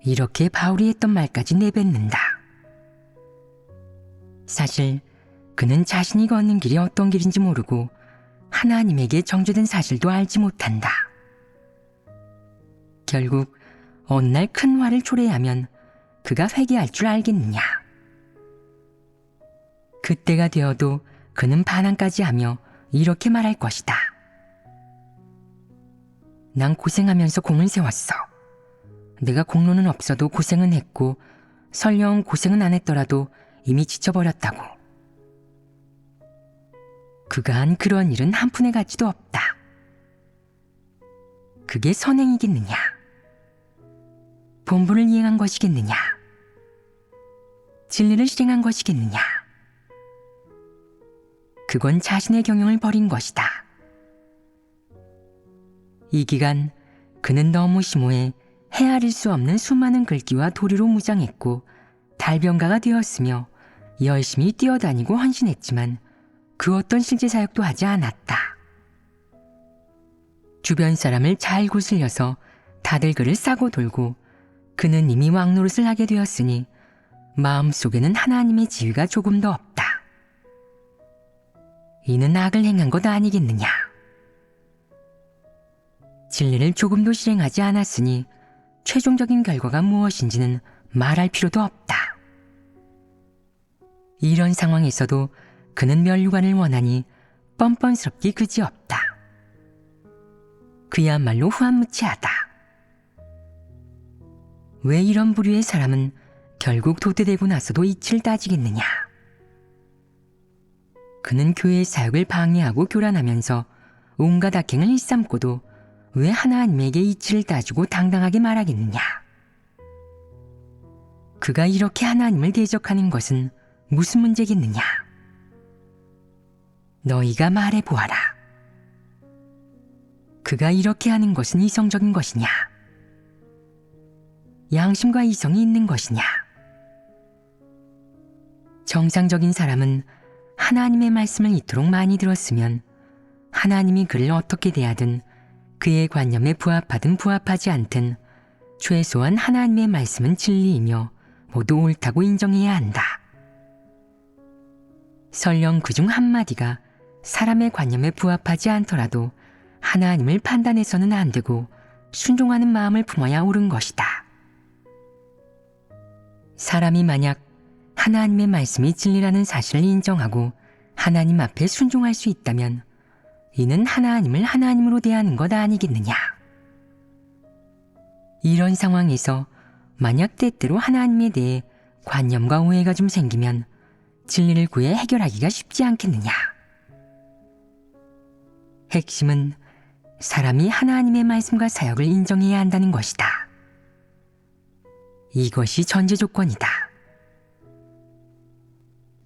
이렇게 바울이 했던 말까지 내뱉는다. 사실 그는 자신이 걷는 길이 어떤 길인지 모르고 하나님에게 정죄된 사실도 알지 못한다. 결국 어느 날 큰 화를 초래하면 그가 회개할 줄 알겠느냐. 그때가 되어도 그는 반항까지 하며 이렇게 말할 것이다. 난 고생하면서 공을 세웠어. 내가 공로는 없어도 고생은 했고 설령 고생은 안 했더라도 이미 지쳐버렸다고. 그가 한 그런 일은 한 푼의 가치도 없다. 그게 선행이겠느냐? 본분을 이행한 것이겠느냐? 진리를 실행한 것이겠느냐? 그건 자신의 경영을 버린 것이다. 이 기간 그는 너무 심오해 헤아릴 수 없는 수많은 글귀와 도리로 무장했고 달변가가 되었으며 열심히 뛰어다니고 헌신했지만 그 어떤 실제 사역도 하지 않았다. 주변 사람을 잘 구슬려서 다들 그를 싸고 돌고 그는 이미 왕노릇을 하게 되었으니 마음속에는 하나님의 지위가 조금도 없다. 이는 악을 행한 것 아니겠느냐. 진리를 조금도 실행하지 않았으니 최종적인 결과가 무엇인지는 말할 필요도 없다. 이런 상황에서도 그는 면류관을 원하니 뻔뻔스럽기 그지없다. 그야말로 후한무치하다. 왜 이런 부류의 사람은 결국 도태되고 나서도 이치를 따지겠느냐. 그는 교회의 사역을 방해하고 교란하면서 온갖 악행을 일삼고도 왜 하나님에게 이치를 따지고 당당하게 말하겠느냐. 그가 이렇게 하나님을 대적하는 것은 무슨 문제겠느냐. 너희가 말해보아라. 그가 이렇게 하는 것은 이성적인 것이냐? 양심과 이성이 있는 것이냐? 정상적인 사람은 하나님의 말씀을 이토록 많이 들었으면 하나님이 그를 어떻게 대하든 그의 관념에 부합하든 부합하지 않든 최소한 하나님의 말씀은 진리이며 모두 옳다고 인정해야 한다. 설령 그중 한마디가 사람의 관념에 부합하지 않더라도 하나님을 판단해서는 안 되고 순종하는 마음을 품어야 옳은 것이다. 사람이 만약 하나님의 말씀이 진리라는 사실을 인정하고 하나님 앞에 순종할 수 있다면 이는 하나님을 하나님으로 대하는 것 아니겠느냐. 이런 상황에서 만약 때때로 하나님에 대해 관념과 오해가 좀 생기면 진리를 구해 해결하기가 쉽지 않겠느냐. 핵심은 사람이 하나님의 말씀과 사역을 인정해야 한다는 것이다. 이것이 전제 조건이다.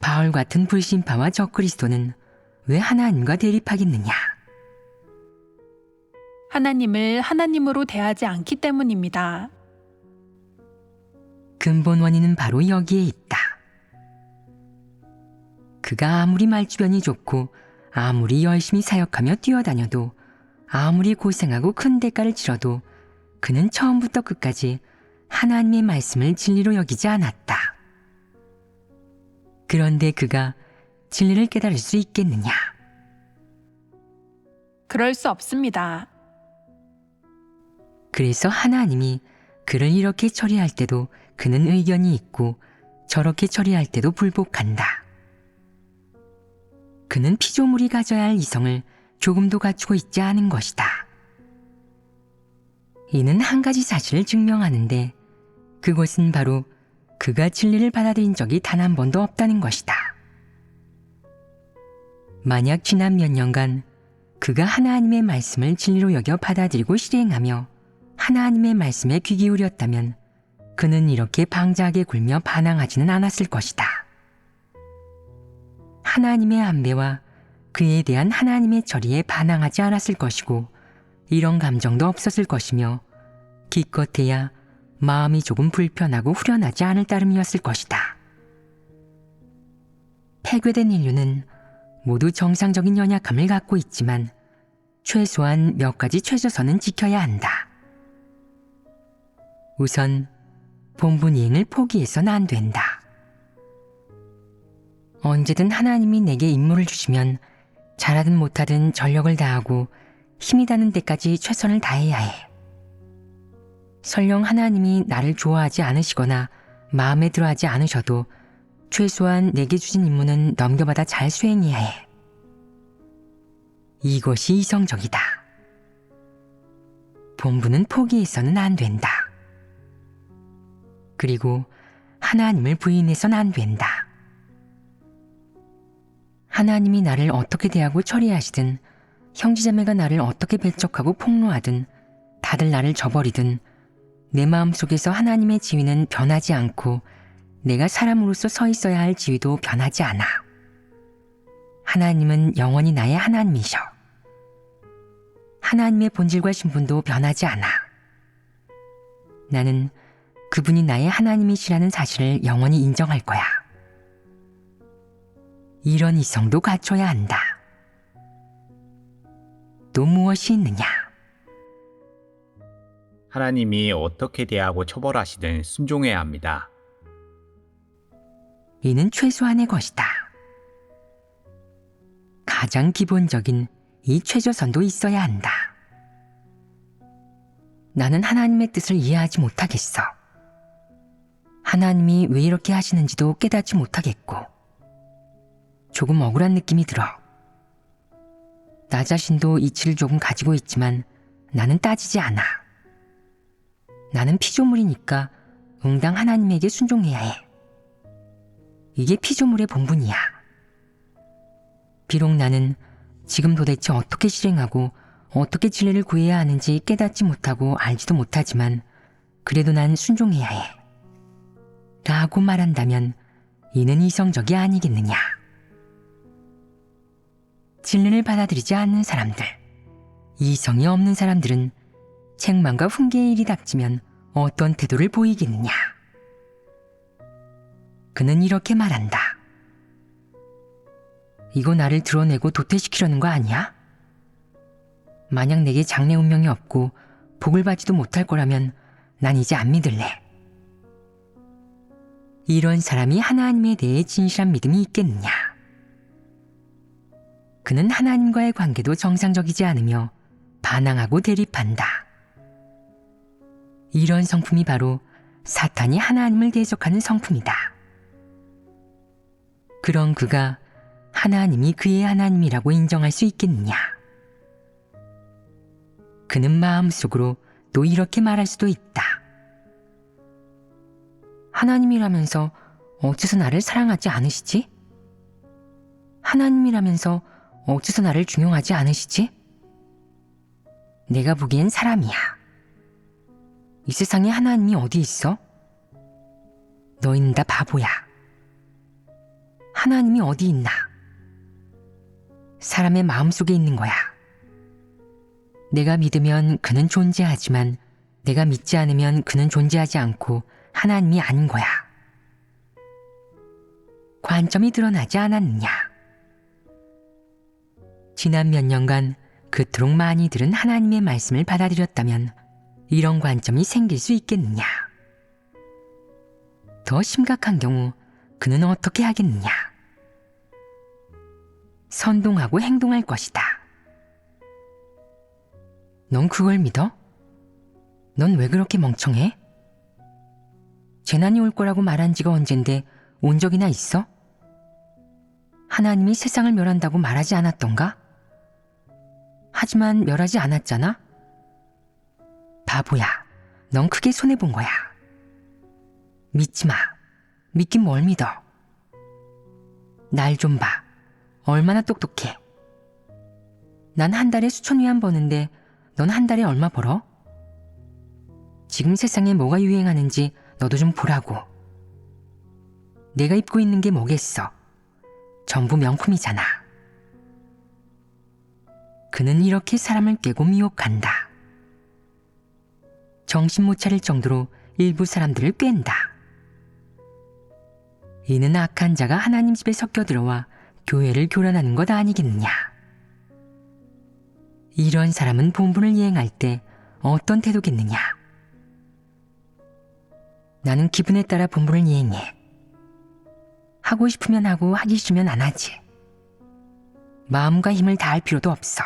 바울 같은 불신파와 적그리스도는 왜 하나님과 대립하겠느냐? 하나님을 하나님으로 대하지 않기 때문입니다. 근본 원인은 바로 여기에 있다. 그가 아무리 말주변이 좋고 아무리 열심히 사역하며 뛰어다녀도 아무리 고생하고 큰 대가를 치러도 그는 처음부터 끝까지 하나님의 말씀을 진리로 여기지 않았다. 그런데 그가 진리를 깨달을 수 있겠느냐? 그럴 수 없습니다. 그래서 하나님이 그를 이렇게 처리할 때도 그는 의견이 있고 저렇게 처리할 때도 불복한다. 그는 피조물이 가져야 할 이성을 조금도 갖추고 있지 않은 것이다. 이는 한 가지 사실을 증명하는데 그것은 바로 그가 진리를 받아들인 적이 단 한 번도 없다는 것이다. 만약 지난 몇 년간 그가 하나님의 말씀을 진리로 여겨 받아들이고 실행하며 하나님의 말씀에 귀 기울였다면 그는 이렇게 방자하게 굴며 반항하지는 않았을 것이다. 하나님의 안배와 그에 대한 하나님의 처리에 반항하지 않았을 것이고 이런 감정도 없었을 것이며 기껏해야 마음이 조금 불편하고 후련하지 않을 따름이었을 것이다. 폐괴된 인류는 모두 정상적인 연약함을 갖고 있지만 최소한 몇 가지 최저선은 지켜야 한다. 우선 본분 이행을 포기해서는 안 된다. 언제든 하나님이 내게 임무를 주시면 잘하든 못하든 전력을 다하고 힘이 닿는 데까지 최선을 다해야 해. 설령 하나님이 나를 좋아하지 않으시거나 마음에 들어하지 않으셔도 최소한 내게 주신 임무는 넘겨받아 잘 수행해야 해. 이것이 이성적이다. 본분은 포기해서는 안 된다. 그리고 하나님을 부인해서는 안 된다. 하나님이 나를 어떻게 대하고 처리하시든 형제자매가 나를 어떻게 배척하고 폭로하든 다들 나를 저버리든 내 마음속에서 하나님의 지위는 변하지 않고 내가 사람으로서 서 있어야 할 지위도 변하지 않아. 하나님은 영원히 나의 하나님이셔. 하나님의 본질과 신분도 변하지 않아. 나는 그분이 나의 하나님이시라는 사실을 영원히 인정할 거야. 이런 이성도 갖춰야 한다. 또 무엇이 있느냐? 하나님이 어떻게 대하고 처벌하시든 순종해야 합니다. 이는 최소한의 것이다. 가장 기본적인 이 최저선도 있어야 한다. 나는 하나님의 뜻을 이해하지 못하겠어. 하나님이 왜 이렇게 하시는지도 깨닫지 못하겠고 조금 억울한 느낌이 들어. 나 자신도 이치를 조금 가지고 있지만 나는 따지지 않아. 나는 피조물이니까 응당 하나님에게 순종해야 해. 이게 피조물의 본분이야. 비록 나는 지금 도대체 어떻게 실행하고 어떻게 진리를 구해야 하는지 깨닫지 못하고 알지도 못하지만 그래도 난 순종해야 해. 라고 말한다면 이는 이성적이 아니겠느냐. 진리를 받아들이지 않는 사람들, 이성이 없는 사람들은 책망과 훈계의 일이 닥치면 어떤 태도를 보이겠느냐. 그는 이렇게 말한다. 이거 나를 드러내고 도태시키려는 거 아니야? 만약 내게 장래 운명이 없고 복을 받지도 못할 거라면 난 이제 안 믿을래. 이런 사람이 하나님에 대해 진실한 믿음이 있겠느냐? 그는 하나님과의 관계도 정상적이지 않으며 반항하고 대립한다. 이런 성품이 바로 사탄이 하나님을 대적하는 성품이다. 그런 그가 하나님이 그의 하나님이라고 인정할 수 있겠느냐? 그는 마음속으로 또 이렇게 말할 수도 있다. 하나님이라면서 어째서 나를 사랑하지 않으시지? 하나님이라면서 어째서 나를 중용하지 않으시지? 내가 보기엔 사람이야. 이 세상에 하나님이 어디 있어? 너희는 다 바보야. 하나님이 어디 있나? 사람의 마음속에 있는 거야. 내가 믿으면 그는 존재하지만 내가 믿지 않으면 그는 존재하지 않고 하나님이 아닌 거야. 관점이 드러나지 않았느냐? 지난 몇 년간 그토록 많이 들은 하나님의 말씀을 받아들였다면 이런 관점이 생길 수 있겠느냐? 더 심각한 경우 그는 어떻게 하겠느냐? 선동하고 행동할 것이다. 넌 그걸 믿어? 넌 왜 그렇게 멍청해? 재난이 올 거라고 말한 지가 언젠데 온 적이나 있어? 하나님이 세상을 멸한다고 말하지 않았던가? 하지만 멸하지 않았잖아? 바보야, 넌 크게 손해본 거야. 믿지 마. 믿긴 뭘 믿어. 날 좀 봐. 얼마나 똑똑해. 난 한 달에 수천 위안 버는데 넌 한 달에 얼마 벌어? 지금 세상에 뭐가 유행하는지 너도 좀 보라고. 내가 입고 있는 게 뭐겠어. 전부 명품이잖아. 그는 이렇게 사람을 꿰고 미혹한다. 정신 못 차릴 정도로 일부 사람들을 꿰는다. 이는 악한 자가 하나님 집에 섞여 들어와 교회를 교란하는 것 아니겠느냐. 이런 사람은 본분을 이행할 때 어떤 태도겠느냐. 나는 기분에 따라 본분을 이행해. 하고 싶으면 하고 하기 싫으면 안 하지. 마음과 힘을 다할 필요도 없어.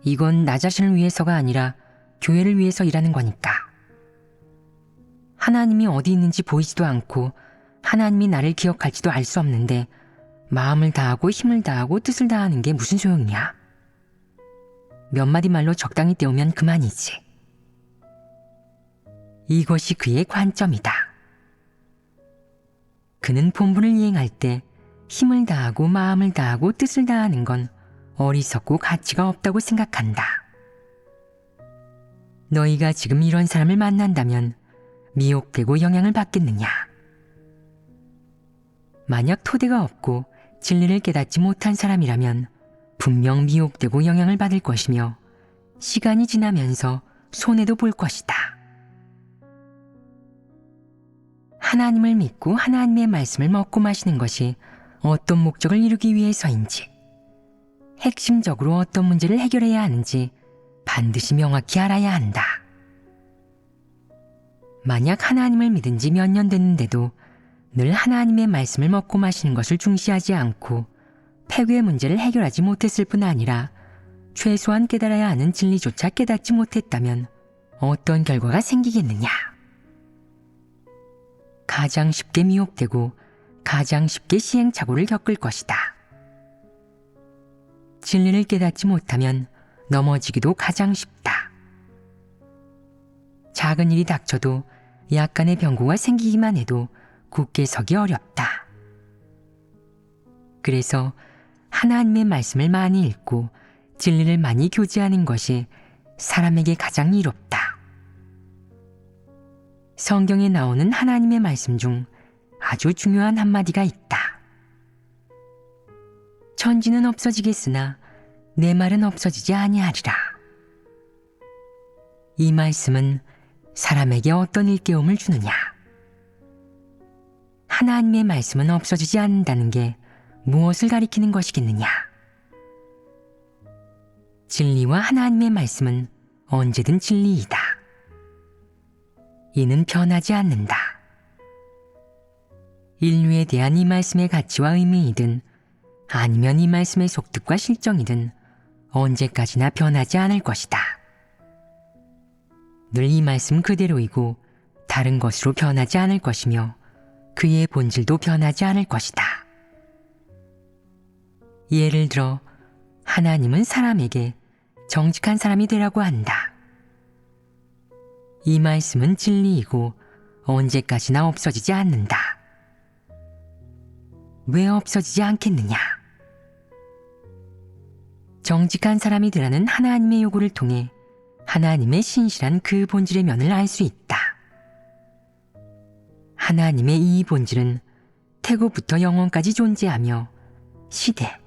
이건 나 자신을 위해서가 아니라 교회를 위해서 일하는 거니까. 하나님이 어디 있는지 보이지도 않고 하나님이 나를 기억할지도 알 수 없는데 마음을 다하고 힘을 다하고 뜻을 다하는 게 무슨 소용이야? 몇 마디 말로 적당히 때우면 그만이지. 이것이 그의 관점이다. 그는 본분을 이행할 때 힘을 다하고 마음을 다하고 뜻을 다하는 건 어리석고 가치가 없다고 생각한다. 너희가 지금 이런 사람을 만난다면 미혹되고 영향을 받겠느냐? 만약 토대가 없고 진리를 깨닫지 못한 사람이라면 분명 미혹되고 영향을 받을 것이며 시간이 지나면서 손해도 볼 것이다. 하나님을 믿고 하나님의 말씀을 먹고 마시는 것이 어떤 목적을 이루기 위해서인지, 핵심적으로 어떤 문제를 해결해야 하는지 반드시 명확히 알아야 한다. 만약 하나님을 믿은 지 몇 년 됐는데도 늘 하나님의 말씀을 먹고 마시는 것을 중시하지 않고 폐괴의 문제를 해결하지 못했을 뿐 아니라 최소한 깨달아야 하는 진리조차 깨닫지 못했다면 어떤 결과가 생기겠느냐? 가장 쉽게 미혹되고 가장 쉽게 시행착오를 겪을 것이다. 진리를 깨닫지 못하면 넘어지기도 가장 쉽다. 작은 일이 닥쳐도 약간의 병고가 생기기만 해도 굳게 서기 어렵다. 그래서 하나님의 말씀을 많이 읽고 진리를 많이 교제하는 것이 사람에게 가장 이롭다. 성경에 나오는 하나님의 말씀 중 아주 중요한 한마디가 있다. 천지는 없어지겠으나 내 말은 없어지지 아니하리라. 이 말씀은 사람에게 어떤 일깨움을 주느냐? 하나님의 말씀은 없어지지 않는다는 게 무엇을 가리키는 것이겠느냐? 진리와 하나님의 말씀은 언제든 진리이다. 이는 변하지 않는다. 인류에 대한 이 말씀의 가치와 의미이든 아니면 이 말씀의 속뜻과 실정이든 언제까지나 변하지 않을 것이다. 늘 이 말씀 그대로이고 다른 것으로 변하지 않을 것이며 그의 본질도 변하지 않을 것이다. 예를 들어 하나님은 사람에게 정직한 사람이 되라고 한다. 이 말씀은 진리이고 언제까지나 없어지지 않는다. 왜 없어지지 않겠느냐? 정직한 사람이 되라는 하나님의 요구를 통해 하나님의 신실한 그 본질의 면을 알 수 있다. 하나님의 이 본질은 태고부터 영원까지 존재하며 시대,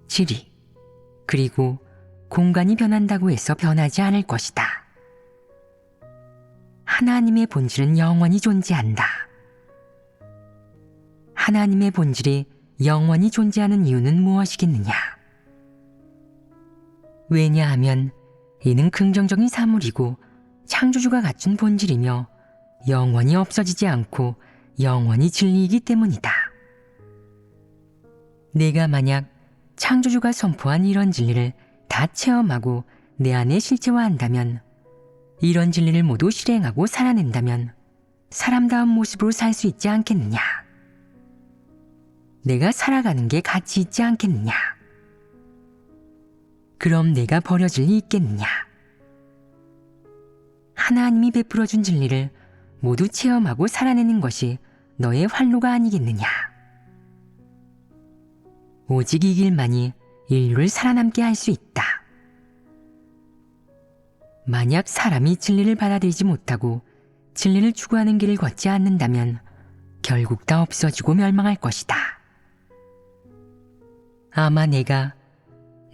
지리, 그리고 공간이 변한다고 해서 변하지 않을 것이다. 하나님의 본질은 영원히 존재한다. 하나님의 본질이 영원히 존재하는 이유는 무엇이겠느냐? 왜냐하면 이는 긍정적인 사물이고 창조주가 갖춘 본질이며 영원히 없어지지 않고 영원히 진리이기 때문이다. 내가 만약 창조주가 선포한 이런 진리를 다 체험하고 내 안에 실체화한다면, 이런 진리를 모두 실행하고 살아낸다면 사람다운 모습으로 살 수 있지 않겠느냐? 내가 살아가는 게 가치 있지 않겠느냐? 그럼 내가 버려질 리 있겠느냐? 하나님이 베풀어준 진리를 모두 체험하고 살아내는 것이 너의 활로가 아니겠느냐? 오직 이 길만이 인류를 살아남게 할 수 있다. 만약 사람이 진리를 받아들이지 못하고 진리를 추구하는 길을 걷지 않는다면 결국 다 없어지고 멸망할 것이다. 아마 내가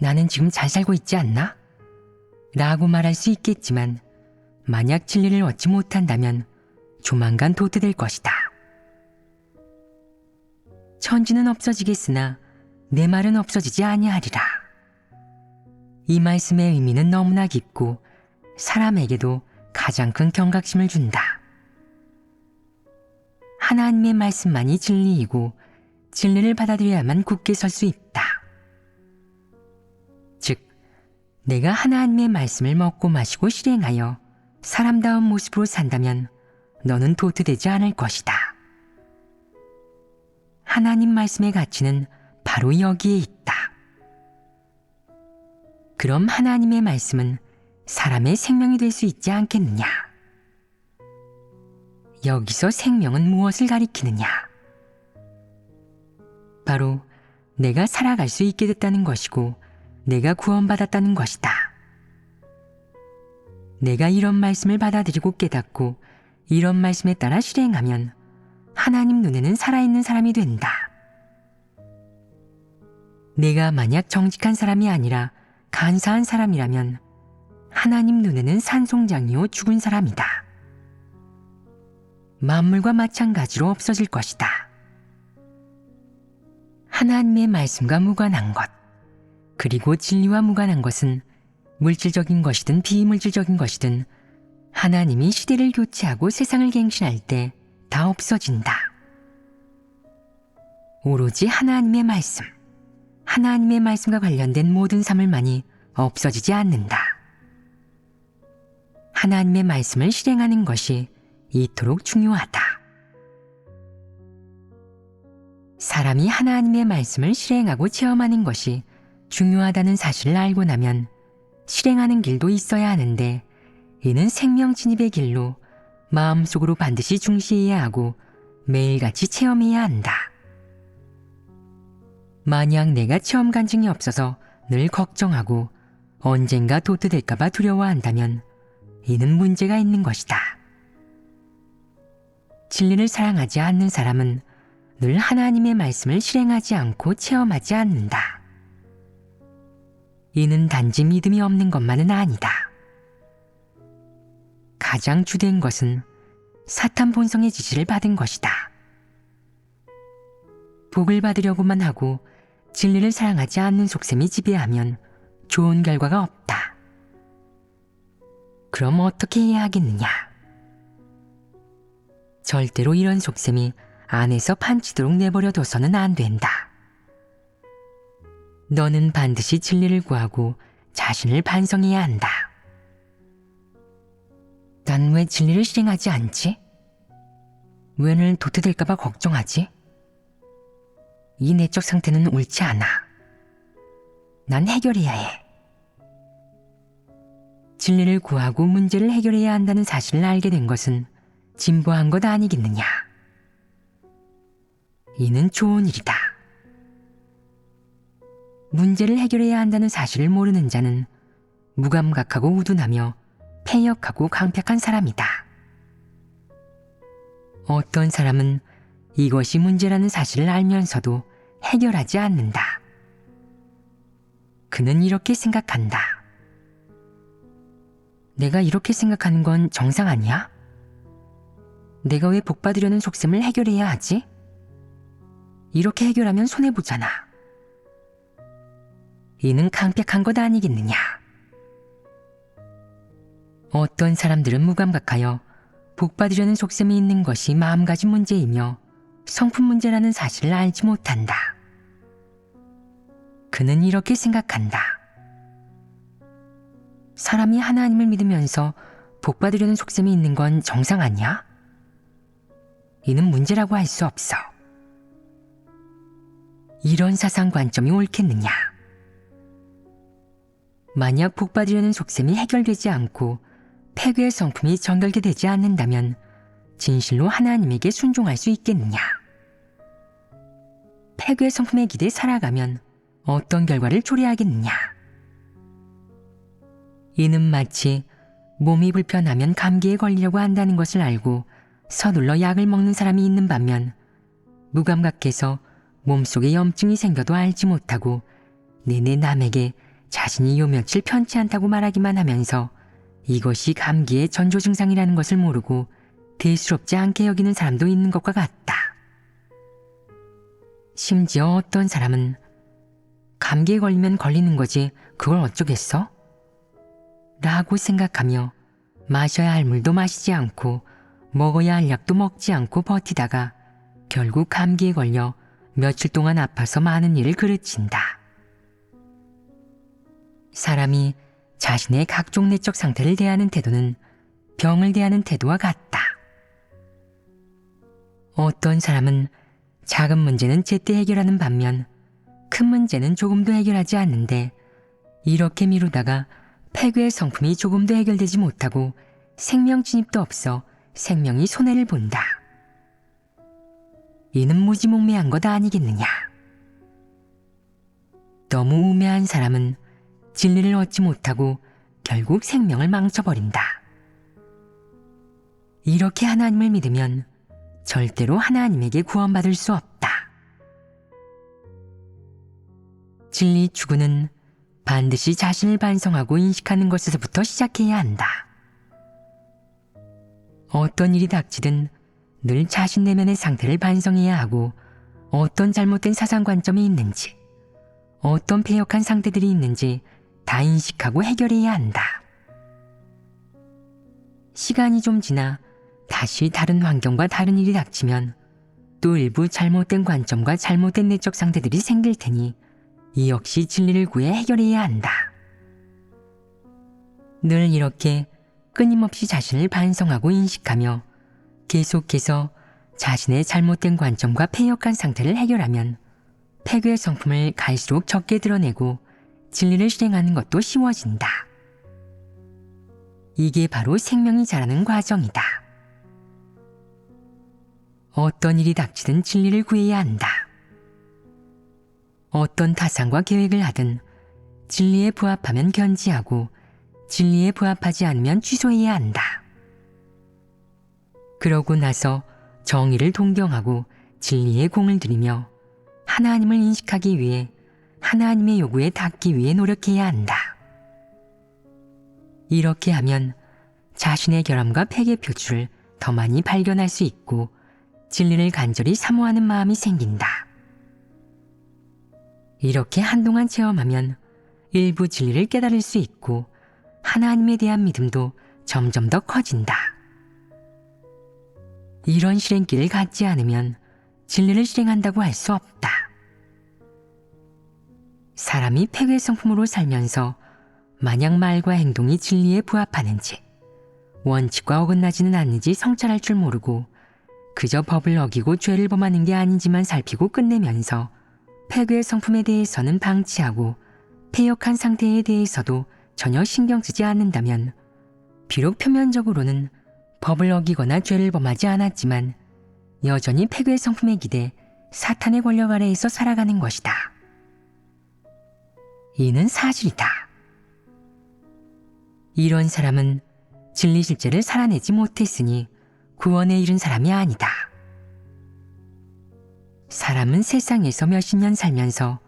나는 지금 잘 살고 있지 않나? 라고 말할 수 있겠지만, 만약 진리를 얻지 못한다면 조만간 도태될 것이다. 천지는 없어지겠으나 내 말은 없어지지 아니하리라. 이 말씀의 의미는 너무나 깊고 사람에게도 가장 큰 경각심을 준다. 하나님의 말씀만이 진리이고 진리를 받아들여야만 굳게 설 수 있다. 즉, 내가 하나님의 말씀을 먹고 마시고 실행하여 사람다운 모습으로 산다면 너는 도태되지 않을 것이다. 하나님 말씀의 가치는 바로 여기에 있다. 그럼 하나님의 말씀은 사람의 생명이 될 수 있지 않겠느냐? 여기서 생명은 무엇을 가리키느냐? 바로 내가 살아갈 수 있게 됐다는 것이고 내가 구원받았다는 것이다. 내가 이런 말씀을 받아들이고 깨닫고 이런 말씀에 따라 실행하면 하나님 눈에는 살아있는 사람이 된다. 내가 만약 정직한 사람이 아니라 간사한 사람이라면 하나님 눈에는 산송장이요 죽은 사람이다. 만물과 마찬가지로 없어질 것이다. 하나님의 말씀과 무관한 것, 그리고 진리와 무관한 것은 물질적인 것이든 비물질적인 것이든 하나님이 시대를 교체하고 세상을 갱신할 때 다 없어진다. 오로지 하나님의 말씀, 하나님의 말씀과 관련된 모든 사물만이 없어지지 않는다. 하나님의 말씀을 실행하는 것이 이토록 중요하다. 사람이 하나님의 말씀을 실행하고 체험하는 것이 중요하다는 사실을 알고 나면 실행하는 길도 있어야 하는데, 이는 생명 진입의 길로 마음속으로 반드시 중시해야 하고 매일같이 체험해야 한다. 만약 내가 체험 간증이 없어서 늘 걱정하고 언젠가 도태될까봐 두려워한다면 이는 문제가 있는 것이다. 진리를 사랑하지 않는 사람은 늘 하나님의 말씀을 실행하지 않고 체험하지 않는다. 이는 단지 믿음이 없는 것만은 아니다. 가장 주된 것은 사탄 본성의 지시를 받은 것이다. 복을 받으려고만 하고 진리를 사랑하지 않는 속셈이 지배하면 좋은 결과가 없다. 그럼 어떻게 해야 하겠느냐? 절대로 이런 속셈이 안에서 판치도록 내버려 둬서는 안 된다. 너는 반드시 진리를 구하고 자신을 반성해야 한다. 난 왜 진리를 실행하지 않지? 왜 늘 도태될까봐 걱정하지? 이 내적 상태는 옳지 않아. 난 해결해야 해. 진리를 구하고 문제를 해결해야 한다는 사실을 알게 된 것은 진보한 것 아니겠느냐? 이는 좋은 일이다. 문제를 해결해야 한다는 사실을 모르는 자는 무감각하고 우둔하며 패역하고 강팍한 사람이다. 어떤 사람은 이것이 문제라는 사실을 알면서도 해결하지 않는다. 그는 이렇게 생각한다. 내가 이렇게 생각하는 건 정상 아니야? 내가 왜 복받으려는 속셈을 해결해야 하지? 이렇게 해결하면 손해보잖아. 이는 강팍한 것 아니겠느냐? 어떤 사람들은 무감각하여 복받으려는 속셈이 있는 것이 마음가짐 문제이며 성품 문제라는 사실을 알지 못한다. 그는 이렇게 생각한다. 사람이 하나님을 믿으면서 복받으려는 속셈이 있는 건 정상 아니야? 이는 문제라고 할 수 없어. 이런 사상 관점이 옳겠느냐? 만약 복받으려는 속셈이 해결되지 않고 폐괴의 성품이 정결게 되지 않는다면 진실로 하나님에게 순종할 수 있겠느냐? 폐괴의 성품에 기대 살아가면 어떤 결과를 초래하겠느냐? 이는 마치 몸이 불편하면 감기에 걸리려고 한다는 것을 알고 서둘러 약을 먹는 사람이 있는 반면 무감각해서 몸속에 염증이 생겨도 알지 못하고 내내 남에게 자신이 요 며칠 편치 않다고 말하기만 하면서 이것이 감기의 전조 증상이라는 것을 모르고 대수롭지 않게 여기는 사람도 있는 것과 같다. 심지어 어떤 사람은 감기에 걸리면 걸리는 거지 그걸 어쩌겠어? 라고 생각하며 마셔야 할 물도 마시지 않고 먹어야 할 약도 먹지 않고 버티다가 결국 감기에 걸려 며칠 동안 아파서 많은 일을 그르친다. 사람이 자신의 각종 내적 상태를 대하는 태도는 병을 대하는 태도와 같다. 어떤 사람은 작은 문제는 제때 해결하는 반면 큰 문제는 조금도 해결하지 않는데 이렇게 미루다가 폐괴의 성품이 조금도 해결되지 못하고 생명 진입도 없어 생명이 손해를 본다. 이는 무지몽매한 것 아니겠느냐? 너무 우매한 사람은 진리를 얻지 못하고 결국 생명을 망쳐버린다. 이렇게 하나님을 믿으면 절대로 하나님에게 구원받을 수 없다. 진리 추구는 반드시 자신을 반성하고 인식하는 것에서부터 시작해야 한다. 어떤 일이 닥치든 늘 자신 내면의 상태를 반성해야 하고 어떤 잘못된 사상관점이 있는지, 어떤 패역한 상태들이 있는지 다 인식하고 해결해야 한다. 시간이 좀 지나 다시 다른 환경과 다른 일이 닥치면 또 일부 잘못된 관점과 잘못된 내적 상태들이 생길 테니 이 역시 진리를 구해 해결해야 한다. 늘 이렇게 끊임없이 자신을 반성하고 인식하며 계속해서 자신의 잘못된 관점과 패역한 상태를 해결하면 폐괴의 성품을 갈수록 적게 드러내고 진리를 실행하는 것도 쉬워진다. 이게 바로 생명이 자라는 과정이다. 어떤 일이 닥치든 진리를 구해야 한다. 어떤 타상과 계획을 하든 진리에 부합하면 견지하고 진리에 부합하지 않으면 취소해야 한다. 그러고 나서 정의를 동경하고 진리에 공을 들이며 하나님을 인식하기 위해 하나님의 요구에 닿기 위해 노력해야 한다. 이렇게 하면 자신의 결함과 폐괴 표출을 더 많이 발견할 수 있고 진리를 간절히 사모하는 마음이 생긴다. 이렇게 한동안 체험하면 일부 진리를 깨달을 수 있고 하나님에 대한 믿음도 점점 더 커진다. 이런 실행길을 갖지 않으면 진리를 실행한다고 할 수 없다. 사람이 폐괴 성품으로 살면서 만약 말과 행동이 진리에 부합하는지 원칙과 어긋나지는 않는지 성찰할 줄 모르고 그저 법을 어기고 죄를 범하는 게 아닌지만 살피고 끝내면서 폐괴의 성품에 대해서는 방치하고 패역한 상태에 대해서도 전혀 신경 쓰지 않는다면 비록 표면적으로는 법을 어기거나 죄를 범하지 않았지만 여전히 폐괴의 성품에 기대 사탄의 권력 아래에서 살아가는 것이다. 이는 사실이다. 이런 사람은 진리 실제를 살아내지 못했으니 구원에 이른 사람이 아니다. 사람은 세상에서 몇십 년 살면서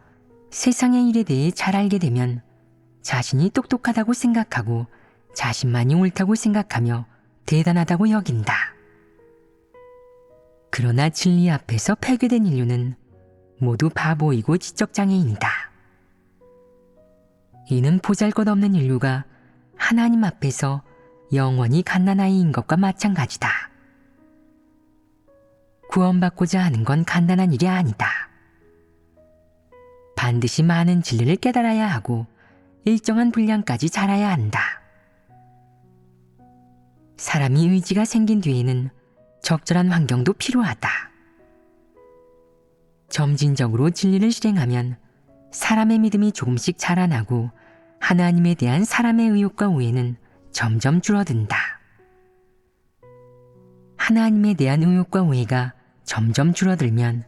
세상의 일에 대해 잘 알게 되면 자신이 똑똑하다고 생각하고 자신만이 옳다고 생각하며 대단하다고 여긴다. 그러나 진리 앞에서 폐괴된 인류는 모두 바보이고 지적장애인이다. 이는 보잘것없는 인류가 하나님 앞에서 영원히 갓난아이인 것과 마찬가지다. 구원받고자 하는 건 간단한 일이 아니다. 반드시 많은 진리를 깨달아야 하고 일정한 분량까지 자라야 한다. 사람이 의지가 생긴 뒤에는 적절한 환경도 필요하다. 점진적으로 진리를 실행하면 사람의 믿음이 조금씩 자라나고 하나님에 대한 사람의 의욕과 오해는 점점 줄어든다. 하나님에 대한 의욕과 오해가 점점 줄어들면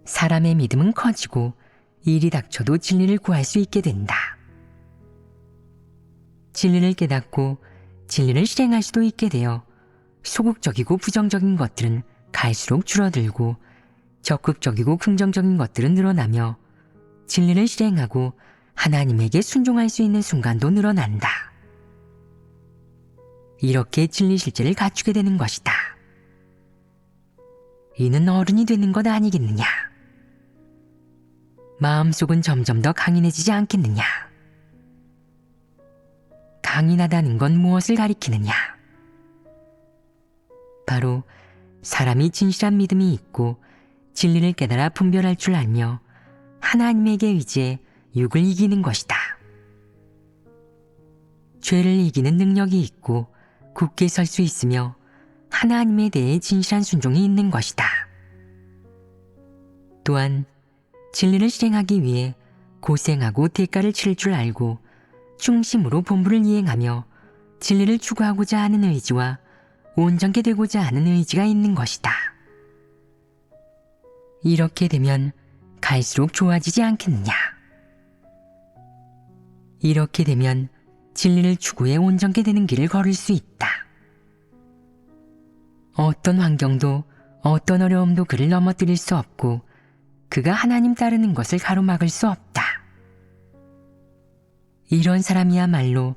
사람의 믿음은 커지고 일이 닥쳐도 진리를 구할 수 있게 된다. 진리를 깨닫고 진리를 실행할 수도 있게 되어 소극적이고 부정적인 것들은 갈수록 줄어들고 적극적이고 긍정적인 것들은 늘어나며 진리를 실행하고 하나님에게 순종할 수 있는 순간도 늘어난다. 이렇게 진리 실제를 갖추게 되는 것이다. 이는 어른이 되는 것 아니겠느냐? 마음속은 점점 더 강인해지지 않겠느냐? 강인하다는 건 무엇을 가리키느냐? 바로 사람이 진실한 믿음이 있고 진리를 깨달아 분별할 줄 알며 하나님에게 의지해 육을 이기는 것이다. 죄를 이기는 능력이 있고 굳게 설 수 있으며 하나님에 대해 진실한 순종이 있는 것이다. 또한 진리를 실행하기 위해 고생하고 대가를 치를 줄 알고 중심으로 본분을 이행하며 진리를 추구하고자 하는 의지와 온전케 되고자 하는 의지가 있는 것이다. 이렇게 되면 갈수록 좋아지지 않겠느냐? 이렇게 되면 진리를 추구해 온전케 되는 길을 걸을 수 있다. 어떤 환경도 어떤 어려움도 그를 넘어뜨릴 수 없고 그가 하나님 따르는 것을 가로막을 수 없다. 이런 사람이야말로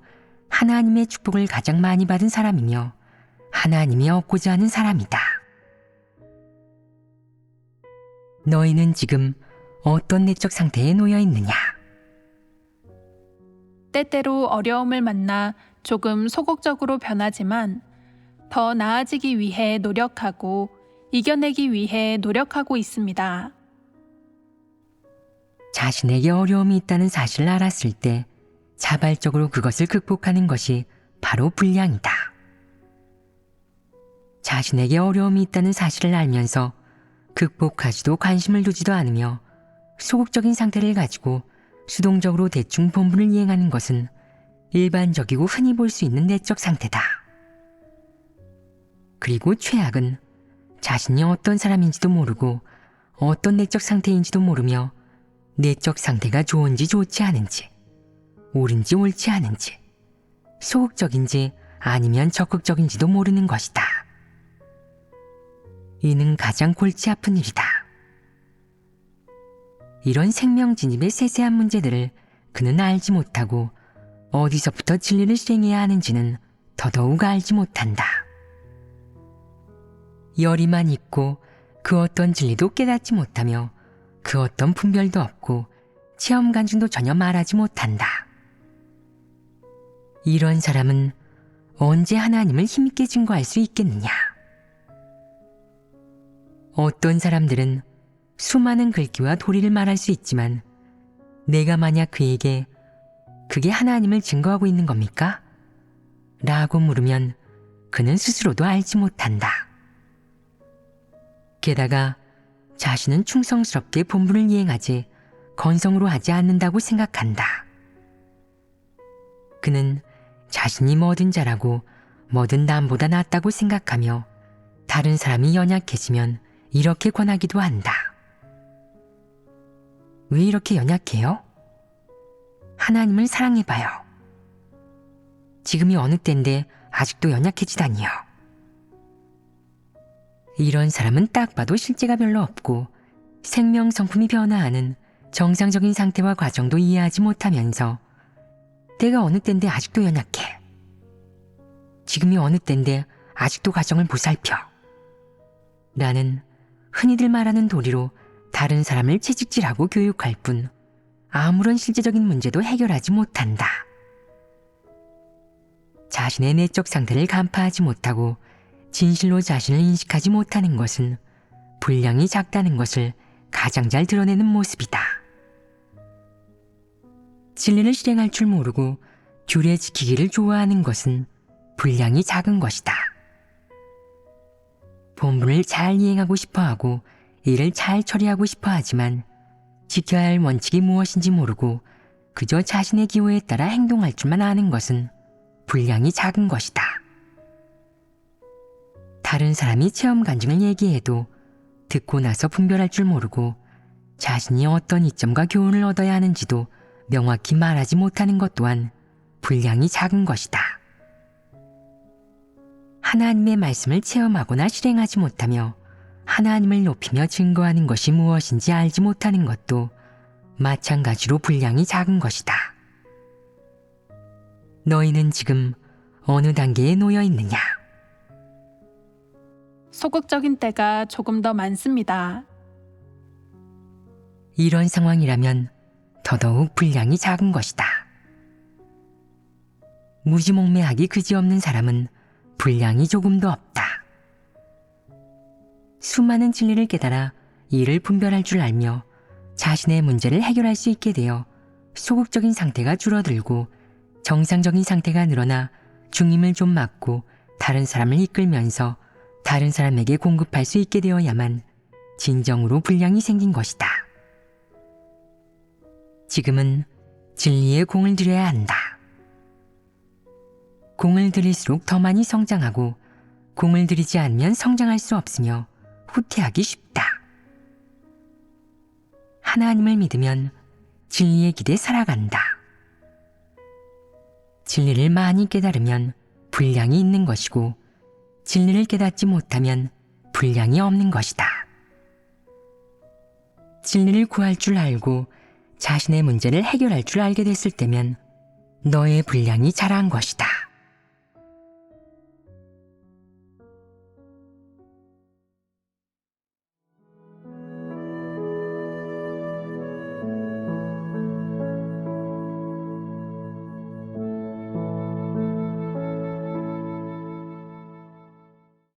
하나님의 축복을 가장 많이 받은 사람이며 하나님이 얻고자 하는 사람이다. 너희는 지금 어떤 내적 상태에 놓여 있느냐? 때때로 어려움을 만나 조금 소극적으로 변하지만 더 나아지기 위해 노력하고 이겨내기 위해 노력하고 있습니다. 자신에게 어려움이 있다는 사실을 알았을 때 자발적으로 그것을 극복하는 것이 바로 불량이다. 자신에게 어려움이 있다는 사실을 알면서 극복하지도 관심을 두지도 않으며 소극적인 상태를 가지고 수동적으로 대충 본분을 이행하는 것은 일반적이고 흔히 볼 수 있는 내적 상태다. 그리고 최악은 자신이 어떤 사람인지도 모르고 어떤 내적 상태인지도 모르며 내적 상태가 좋은지 좋지 않은지, 옳은지 옳지 않은지, 소극적인지 아니면 적극적인지도 모르는 것이다. 이는 가장 골치 아픈 일이다. 이런 생명진입의 세세한 문제들을 그는 알지 못하고 어디서부터 진리를 실행해야 하는지는 더더욱 알지 못한다. 열의만 있고 그 어떤 진리도 깨닫지 못하며 그 어떤 분별도 없고 체험 간증도 전혀 말하지 못한다. 이런 사람은 언제 하나님을 힘있게 증거할 수 있겠느냐? 어떤 사람들은 수많은 글귀와 도리를 말할 수 있지만 내가 만약 그에게 그게 하나님을 증거하고 있는 겁니까? 라고 물으면 그는 스스로도 알지 못한다. 게다가 자신은 충성스럽게 본분을 이행하지 건성으로 하지 않는다고 생각한다. 그는 자신이 뭐든 잘하고 뭐든 남보다 낫다고 생각하며 다른 사람이 연약해지면 이렇게 권하기도 한다. 왜 이렇게 연약해요? 하나님을 사랑해봐요. 지금이 어느 때인데 아직도 연약해지다니요. 이런 사람은 딱 봐도 실제가 별로 없고 생명 성품이 변화하는 정상적인 상태와 과정도 이해하지 못하면서 내가 어느 때인데 아직도 연약해. 지금이 어느 때인데 아직도 과정을 보살펴. 라는 흔히들 말하는 도리로 다른 사람을 채찍질하고 교육할 뿐 아무런 실제적인 문제도 해결하지 못한다. 자신의 내적 상태를 간파하지 못하고 진실로 자신을 인식하지 못하는 것은 분량이 작다는 것을 가장 잘 드러내는 모습이다. 진리를 실행할 줄 모르고 규례 지키기를 좋아하는 것은 분량이 작은 것이다. 본분을 잘 이행하고 싶어하고 일을 잘 처리하고 싶어하지만 지켜야 할 원칙이 무엇인지 모르고 그저 자신의 기호에 따라 행동할 줄만 아는 것은 분량이 작은 것이다. 다른 사람이 체험 간증을 얘기해도 듣고 나서 분별할 줄 모르고 자신이 어떤 이점과 교훈을 얻어야 하는지도 명확히 말하지 못하는 것 또한 분량이 작은 것이다. 하나님의 말씀을 체험하거나 실행하지 못하며 하나님을 높이며 증거하는 것이 무엇인지 알지 못하는 것도 마찬가지로 분량이 작은 것이다. 너희는 지금 어느 단계에 놓여 있느냐? 소극적인 때가 조금 더 많습니다. 이런 상황이라면 더더욱 분량이 작은 것이다. 무지몽매하기 그지없는 사람은 분량이 조금도 없다. 수많은 진리를 깨달아 이를 분별할 줄 알며 자신의 문제를 해결할 수 있게 되어 소극적인 상태가 줄어들고 정상적인 상태가 늘어나 중임을 좀 맡고 다른 사람을 이끌면서 다른 사람에게 공급할 수 있게 되어야만 진정으로 분량이 생긴 것이다. 지금은 진리에 공을 들여야 한다. 공을 들일수록 더 많이 성장하고 공을 들이지 않으면 성장할 수 없으며 후퇴하기 쉽다. 하나님을 믿으면 진리의 길에 살아간다. 진리를 많이 깨달으면 분량이 있는 것이고 진리를 깨닫지 못하면 분량이 없는 것이다. 진리를 구할 줄 알고 자신의 문제를 해결할 줄 알게 됐을 때면 너의 분량이 자란 것이다.